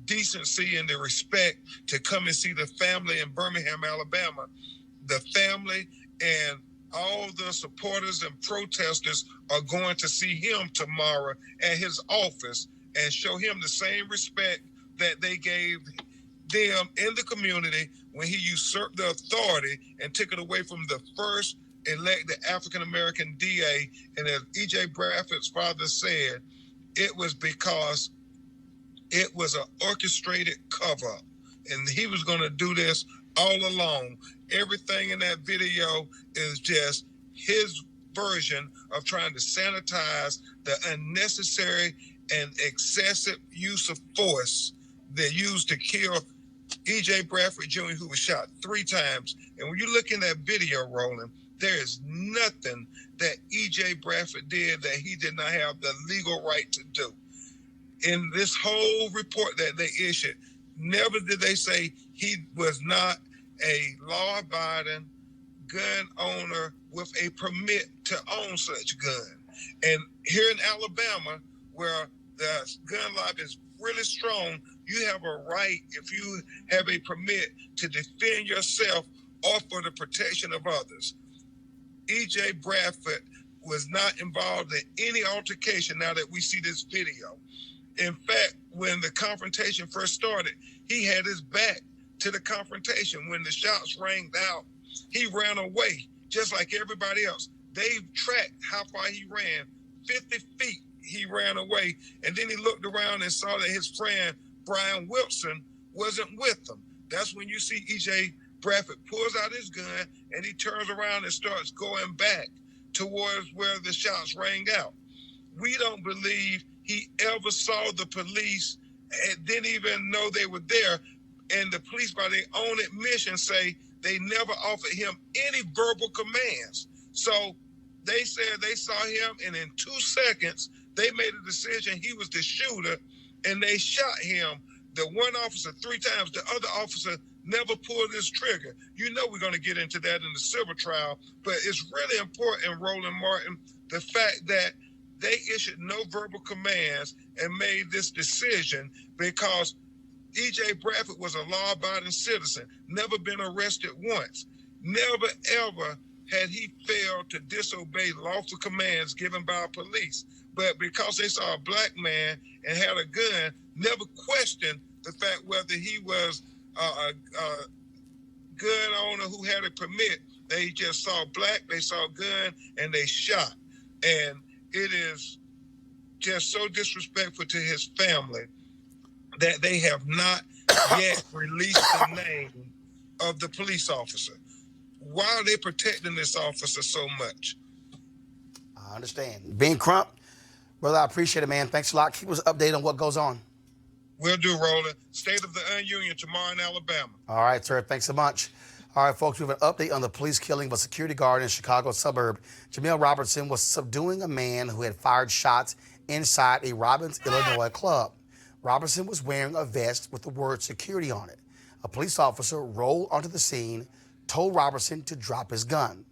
decency and the respect to come and see the family in Birmingham, Alabama, the family and all the supporters and protesters are going to see him tomorrow at his office and show him the same respect that they gave them in the community when he usurped the authority and took it away from the first elected African-American DA. And as E.J. Bradford's father said, it was because it was an orchestrated cover-up, and he was going to do this all along. Everything in that video is just his version of trying to sanitize the unnecessary and excessive use of force they used to kill E.J. Bradford Jr., who was shot 3 times. And when you look in that video, Roland, there is nothing that E.J. Bradford did that he did not have the legal right to do. In this whole report that they issued, never did they say he was not a law-abiding gun owner with a permit to own such gun. And here in Alabama, where the gun law is really strong, you have a right, if you have a permit, to defend yourself or for the protection of others. E.J. Bradford was not involved in any altercation now that we see this video. In fact, when the confrontation first started, he had his back to the confrontation. When the shots rang out, he ran away, just like everybody else. They tracked how far he ran. 50 feet he ran away, and then he looked around and saw that his friend, Brian Wilson, wasn't with him. That's when you see E.J. Bradford pulls out his gun, and he turns around and starts going back towards where the shots rang out. We don't believe he ever saw the police and didn't even know they were there. And the police, by their own admission, say they never offered him any verbal commands. So they said they saw him, and in 2 seconds, they made a decision he was the shooter, and they shot him. The one officer 3 times, the other officer never pulled his trigger. You know we're going to get into that in the civil trial, but it's really important, Roland Martin, the fact that they issued no verbal commands and made this decision because E.J. Bradford was a law-abiding citizen, never been arrested once. Never, ever had he failed to disobey lawful commands given by police. But because they saw a black man and had a gun, never questioned the fact whether he was a gun owner who had a permit. They just saw black, they saw a gun, and they shot. And it is just so disrespectful to his family that they have not yet released the name of the police officer. Why are they protecting this officer so much? I understand. Being Crump, brother, I appreciate it, man. Thanks a lot. Keep us updated on what goes on. Will do, Roland. State of the Union tomorrow in Alabama. All right, sir. Thanks so much. All right, folks, we have an update on the police killing of a security guard in a Chicago suburb. Jamil Robertson was subduing a man who had fired shots inside a Robbins, Illinois club. Robertson was wearing a vest with the word security on it. A police officer rolled onto the scene, told Robertson to drop his gun.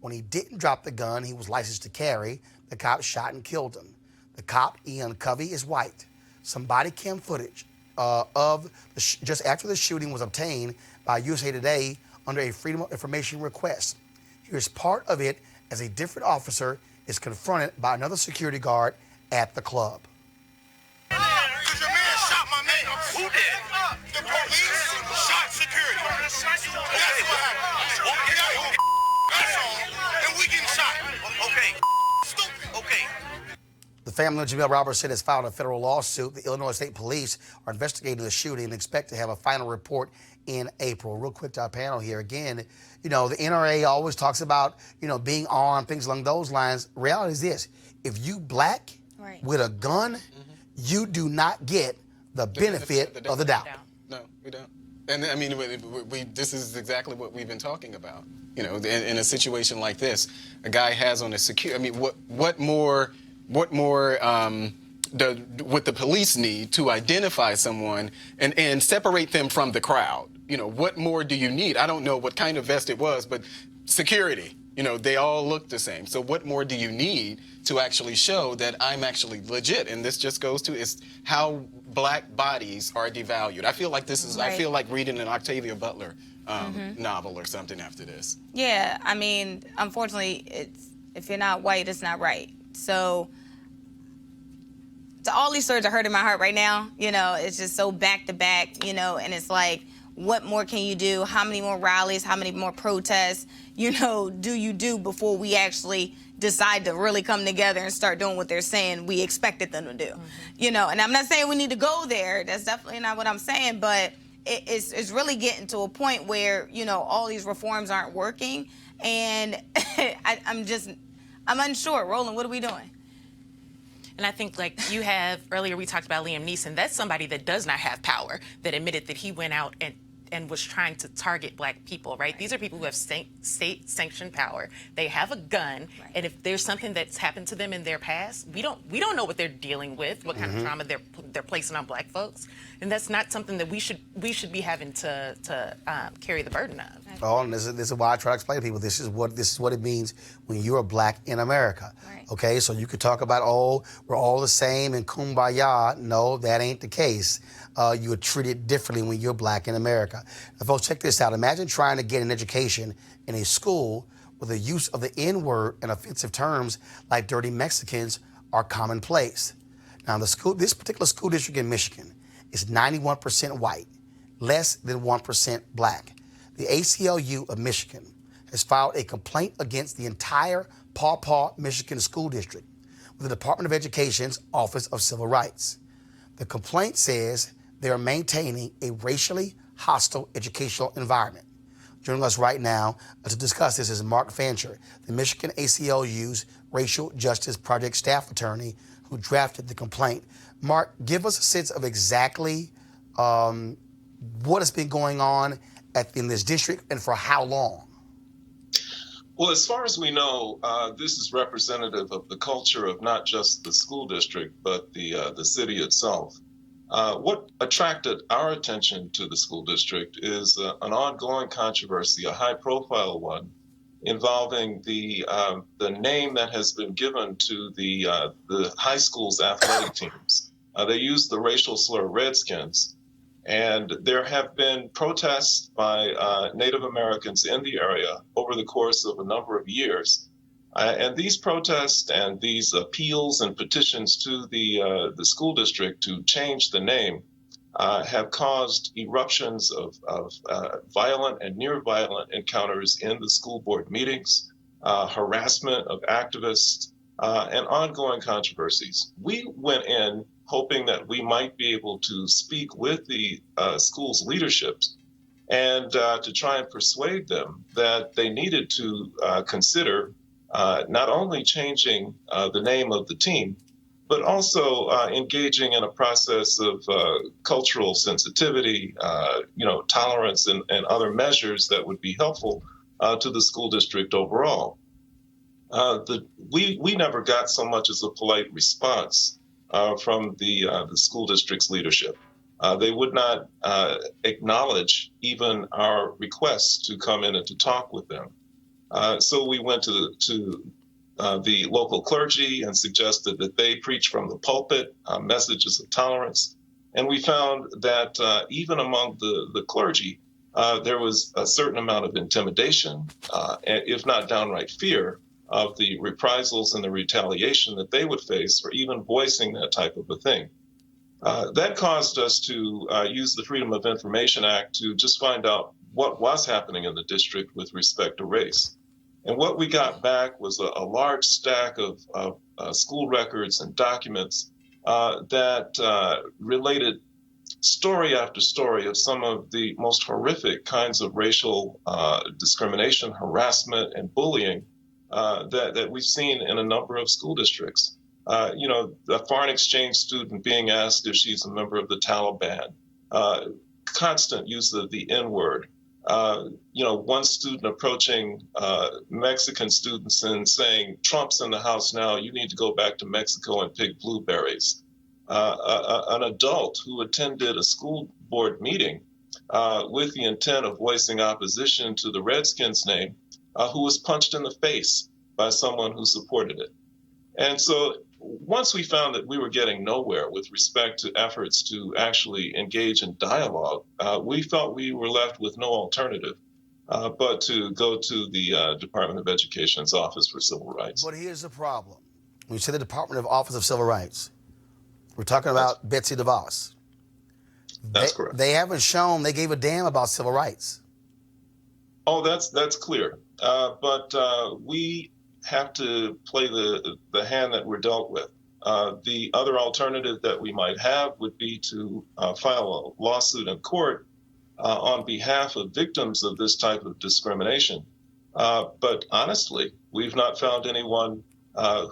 When he didn't drop the gun he was licensed to carry, the cop shot and killed him. The cop, Ian Covey, is white. Some body cam footage of just after the shooting was obtained by USA Today under a Freedom of Information request. Here's part of it as a different officer is confronted by another security guard at the club. Because your man shot my man. Who did? The police shot security. That's what happened. That's all. And we getting shot. Okay. Stupid. Okay. The family of Jamil Robertson has filed a federal lawsuit. The Illinois State Police are investigating the shooting and expect to have a final report in April. Real quick to our panel here. Again, the NRA always talks about, being armed, things along those lines. Reality is this. If you black with a gun, you do not get the benefit of the doubt. No, we don't. And I mean, this is exactly what we've been talking about. In a situation like this, a guy has on a security. I mean, what more would the police need to identify someone and separate them from the crowd? What more do you need? I don't know what kind of vest it was, but security. They all look the same. So what more do you need to actually show that I'm actually legit? And this just goes to is how black bodies are devalued. I feel like this is. I feel like reading an Octavia Butler novel or something after this. Yeah, I mean, unfortunately, if you're not white, it's not right. So all these stories are hurting my heart right now. It's just so back to back. And it's like, what more can you do? How many more rallies? How many more protests? Do you do before we actually decide to really come together and start doing what they're saying we expected them to do? And I'm not saying we need to go there. That's definitely not what I'm saying. But it's really getting to a point where, all these reforms aren't working. And I'm unsure. Roland, what are we doing? And I think, like you have earlier, we talked about Liam Neeson. That's somebody that does not have power, that admitted that he went out and was trying to target black people, right? These are people who have state-sanctioned power. They have a gun, and if there's something that's happened to them in their past, we don't know what they're dealing with, what kind of trauma they're placing on black folks, and that's not something that we should be having to carry the burden of. Oh, and this is why I try to explain to people this is what it means when you're black in America. Right. Okay, so you could talk about we're all the same and kumbaya. No, that ain't the case. You are treated differently when you're black in America. Now, folks, check this out. Imagine trying to get an education in a school where the use of the N-word and offensive terms like dirty Mexicans are commonplace. Now, this particular school district in Michigan is 91% white, less than 1% black. The ACLU of Michigan has filed a complaint against the entire Paw Paw, Michigan school district with the Department of Education's Office of Civil Rights. The complaint says they are maintaining a racially hostile educational environment. Joining us right now to discuss this is Mark Fancher, the Michigan ACLU's Racial Justice Project staff attorney who drafted the complaint. Mark, give us a sense of exactly what has been going on in this district and for how long. Well, as far as we know, this is representative of the culture of not just the school district, but the city itself. What attracted our attention to the school district is an ongoing controversy, a high-profile one, involving the name that has been given to the high school's athletic teams. They use the racial slur Redskins, and there have been protests by Native Americans in the area over the course of a number of years. And these protests and these appeals and petitions to the school district to change the name have caused eruptions of violent and near-violent encounters in the school board meetings, harassment of activists, and ongoing controversies. We went in hoping that we might be able to speak with the school's leadership and to try and persuade them that they needed to consider not only changing the name of the team, but also engaging in a process of cultural sensitivity, tolerance and other measures that would be helpful to the school district overall. We never got so much as a polite response from the school district's leadership. They would not acknowledge even our requests to come in and to talk with them. So we went to the local clergy and suggested that they preach from the pulpit messages of tolerance. And we found that even among the clergy, there was a certain amount of intimidation, if not downright fear, of the reprisals and the retaliation that they would face for even voicing that type of a thing. That caused us to use the Freedom of Information Act to just find out what was happening in the district with respect to race. And what we got back was a large stack of school records and documents that related story after story of some of the most horrific kinds of racial discrimination, harassment, and bullying that we've seen in a number of school districts. A foreign exchange student being asked if she's a member of the Taliban, constant use of the N-word. One student approaching Mexican students and saying, Trump's in the house now, you need to go back to Mexico and pick blueberries. An adult who attended a school board meeting with the intent of voicing opposition to the Redskins name, who was punched in the face by someone who supported it. And so once we found that we were getting nowhere with respect to efforts to actually engage in dialogue, we felt we were left with no alternative but to go to the Department of Education's Office for Civil Rights. But here's the problem. When you say the Department of Office of Civil Rights, we're talking about Betsy DeVos. That's correct. They haven't shown they gave a damn about civil rights. Oh, that's clear. But we have to play the hand that we're dealt with. The other alternative that we might have would be to file a lawsuit in court on behalf of victims of this type of discrimination. But honestly, we've not found anyone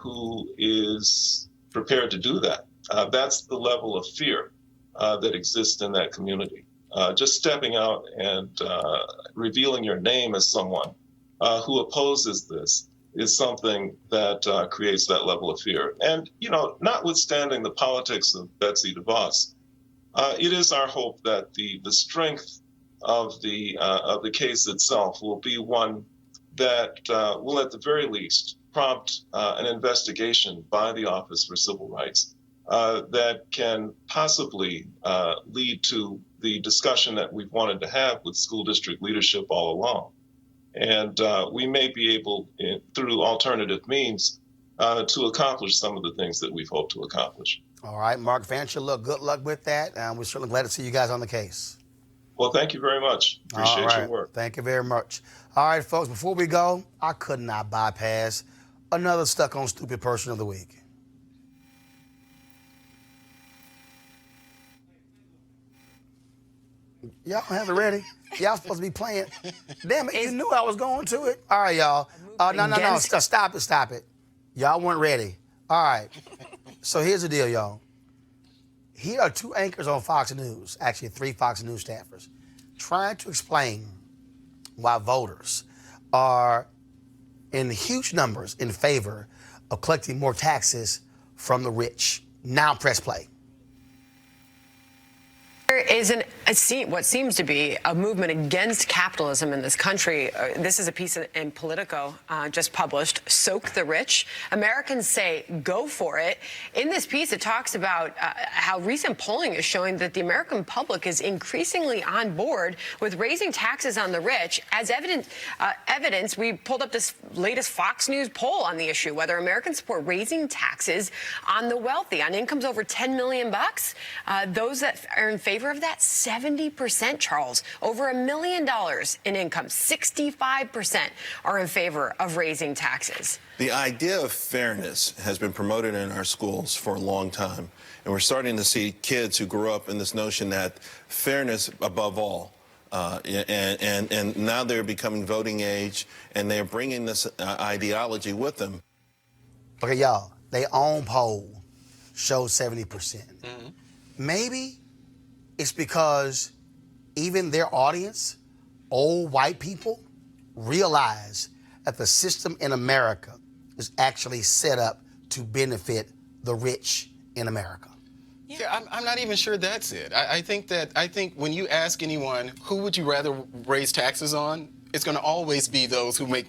who is prepared to do that. That's the level of fear that exists in that community. Just stepping out and revealing your name as someone who opposes this is something that creates that level of fear. And, notwithstanding the politics of Betsy DeVos, it is our hope that the strength of the case itself will be one that will, at the very least, prompt an investigation by the Office for Civil Rights that can possibly lead to the discussion that we've wanted to have with school district leadership all along. And we may be able, through alternative means, to accomplish some of the things that we've hoped to accomplish. All right, Mark Fancher, good luck with that. We're certainly glad to see you guys on the case. Well, thank you very much. Appreciate your work. Thank you very much. All right, folks, before we go, I could not bypass another Stuck on Stupid Person of the Week. Y'all have it ready? Y'all supposed to be playing. Damn it, you knew I was going to it. All right, y'all. No. Stop it. Y'all weren't ready. All right. So here's the deal, y'all. Here are two anchors on Fox News, actually three Fox News staffers, trying to explain why voters are in huge numbers in favor of collecting more taxes from the rich. Now press play. There is what seems to be a movement against capitalism in this country. This is a piece in Politico just published, Soak the Rich. Americans say go for it. In this piece, it talks about how recent polling is showing that the American public is increasingly on board with raising taxes on the rich. As evidence, we pulled up this latest Fox News poll on the issue, whether Americans support raising taxes on the wealthy, on incomes over $10 million. Those that are in favor of that, 70%, Charles. Over $1 million in income, 65% are in favor of raising taxes. The idea of fairness has been promoted in our schools for a long time, and we're starting to see kids who grew up in this notion that fairness above all. And now they're becoming voting age, and they're bringing this ideology with them. Okay, y'all, their own poll shows 70%. Mm-hmm. Maybe it's because even their audience, old white people, realize that the system in America is actually set up to benefit the rich in America. Yeah, I'm not even sure that's it. I think when you ask anyone, who would you rather raise taxes on, it's going to always be those who make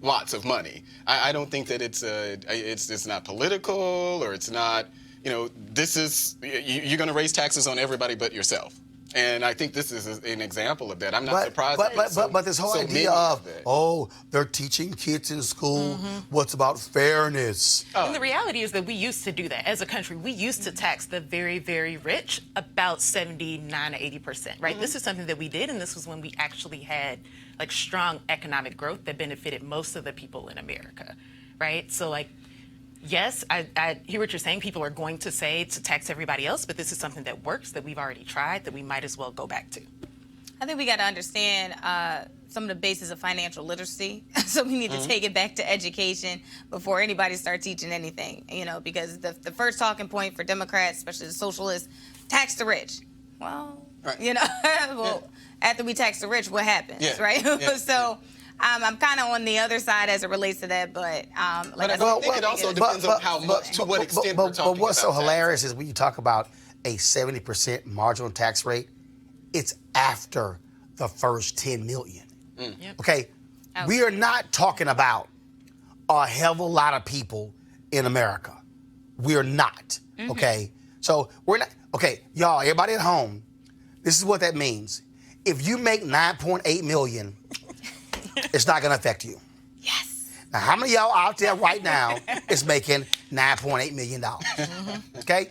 lots of money. I don't think that it's not political, or it's not, this is, you're going to raise taxes on everybody but yourself. And I think this is an example of that. I'm not surprised. But this whole idea of, they're teaching kids in school what's about fairness. And the reality is that we used to do that as a country. We used to tax the very, very rich about 79 to 80%, right? This is something that we did, and this was when we actually had like strong economic growth that benefited most of the people in America, right? So like, yes, I hear what you're saying. People are going to say to tax everybody else, but this is something that works, that we've already tried, that we might as well go back to. I think we got to understand some of the basis of financial literacy. So we need to take it back to education before anybody starts teaching anything, you know, because the first talking point for Democrats, especially the socialists, tax the rich. Well, you know, after we tax the rich, what happens, right? So I'm kind of on the other side as it relates to that, but I think it also depends on how much, to what extent we're talking about. But what's so hilarious is when you talk about a 70% marginal tax rate, it's after the first 10 million. Okay, we are not talking about a hell of a lot of people in America. We are not. Okay, so we're not. Okay, y'all, everybody at home, this is what that means. If you make 9.8 million, it's not going to affect you. Yes. Now, how many of y'all out there right now is making $9.8 million? Okay?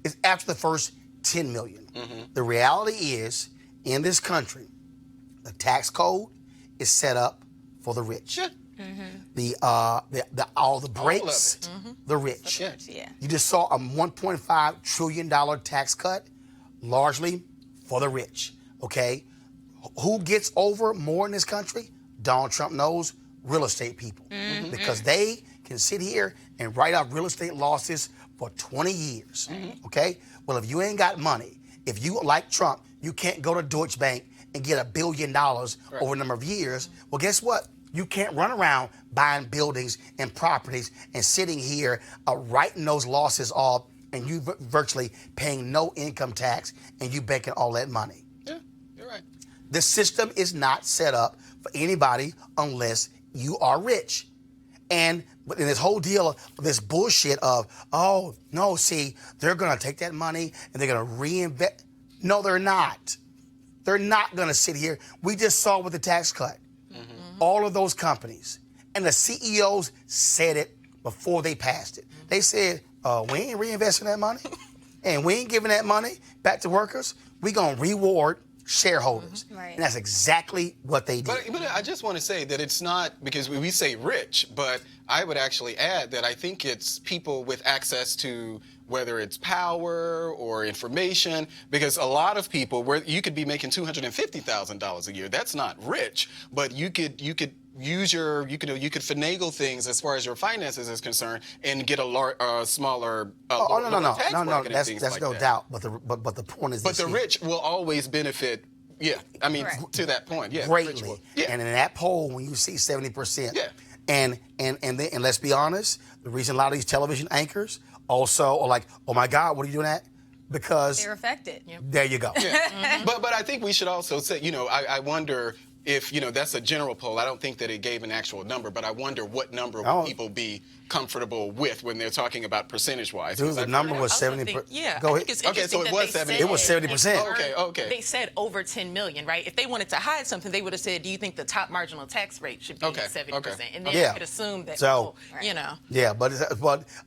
It's after the first 10 million. The reality is, in this country, the tax code is set up for the rich. All the breaks, the rich. You just saw a $1.5 trillion tax cut, largely for the rich. Okay? Who gets over more in this country? Donald Trump knows real estate people because they can sit here and write out real estate losses for 20 years. Okay? Well, if you ain't got money, if you, like Trump, you can't go to Deutsche Bank and get $1 billion over a number of years, well, guess what? You can't run around buying buildings and properties and sitting here writing those losses off and you virtually paying no income tax and you banking all that money. Yeah, you're right. The system is not set up for anybody unless you are rich. And in this whole deal of this bullshit of, oh, no, see, they're going to take that money and they're going to reinvest. No, they're not. They're not going to sit here. We just saw with the tax cut. All of those companies. And the CEOs said it before they passed it. They said, we ain't reinvesting that money. And we ain't giving that money back to workers. We're going to reward shareholders. And that's exactly what they did. But I just want to say that it's not, because we say rich, but I would actually add that I think it's people with access to whether it's power or information, because a lot of people, where you could be making $250,000 a year, that's not rich, but you could use you could finagle things as far as your finances is concerned and get a smaller tax bracket. That's no doubt. But the point is, the rich will always benefit. Yeah, I mean, to that point, greatly. And in that poll, when you see 70%, and let's be honest, the reason a lot of these television anchors also are like, oh my God, what are you doing that? Because they're affected. There you go. But I think we should also say, I wonder if, that's a general poll. I don't think that it gave an actual number, but I wonder what number will people be comfortable with when they're talking about percentage-wise. Dude, the number was 70%. Go ahead. Okay, so it was 70%. It was 70%. Okay. They said over 10 million, right? If they wanted to hide something, they would have said, do you think the top marginal tax rate should be 70%? And then you could assume that, Yeah, but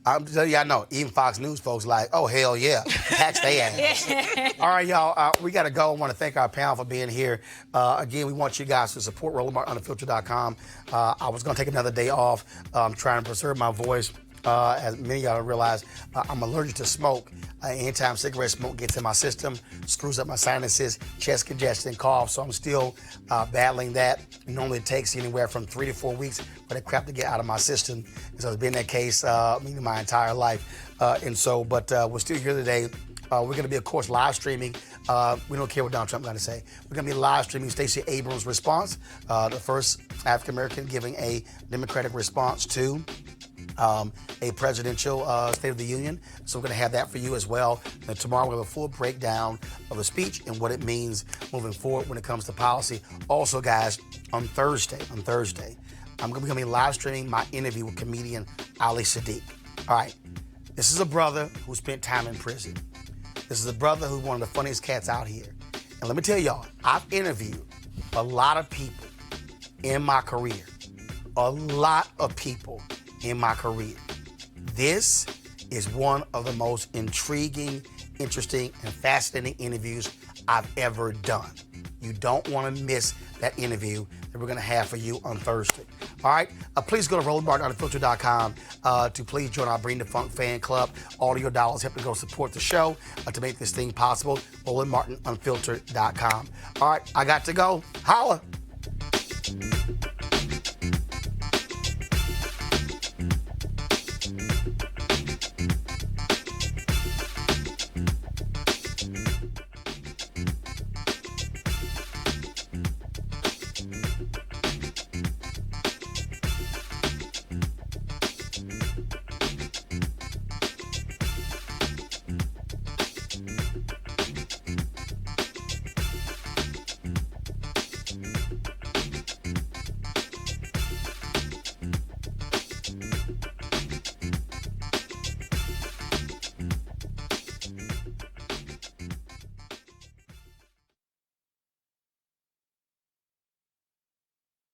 I'm telling you, I know, even Fox News folks like, oh, hell yeah, tax they ass. All right, y'all, we got to go. I want to thank our panel for being here. Again, we want you guys to support RolandMartinUnfiltered.com. I was going to take another day off. I'm trying to preserve my voice. As many of y'all realize, I'm allergic to smoke. Anytime cigarette smoke gets in my system, screws up my sinuses, chest congestion, cough. So I'm still battling that. Normally it takes anywhere from 3 to 4 weeks for that crap to get out of my system. And so it's been that case my entire life. But we're still here today. We're going to be, of course, live streaming. We don't care what Donald Trump is going to say. We're going to be live streaming Stacey Abrams' response, the first African-American giving a Democratic response to a presidential State of the Union. So we're going to have that for you as well. And tomorrow we'll have a full breakdown of the speech and what it means moving forward when it comes to policy. Also, guys, on Thursday, I'm going to be live streaming my interview with comedian Ali Sadiq. All right. This is a brother who spent time in prison. This is a brother who's one of the funniest cats out here. And let me tell y'all, I've interviewed a lot of people in my career. A lot of people in my career. This is one of the most intriguing, interesting, and fascinating interviews I've ever done. You don't want to miss that interview that we're going to have for you on Thursday. All right? Please go to RolandMartinUnfiltered.com to please join our Bring the Funk fan club. All of your dollars help to go support the show to make this thing possible. RolandMartinUnfiltered.com. All right, I got to go. Holla.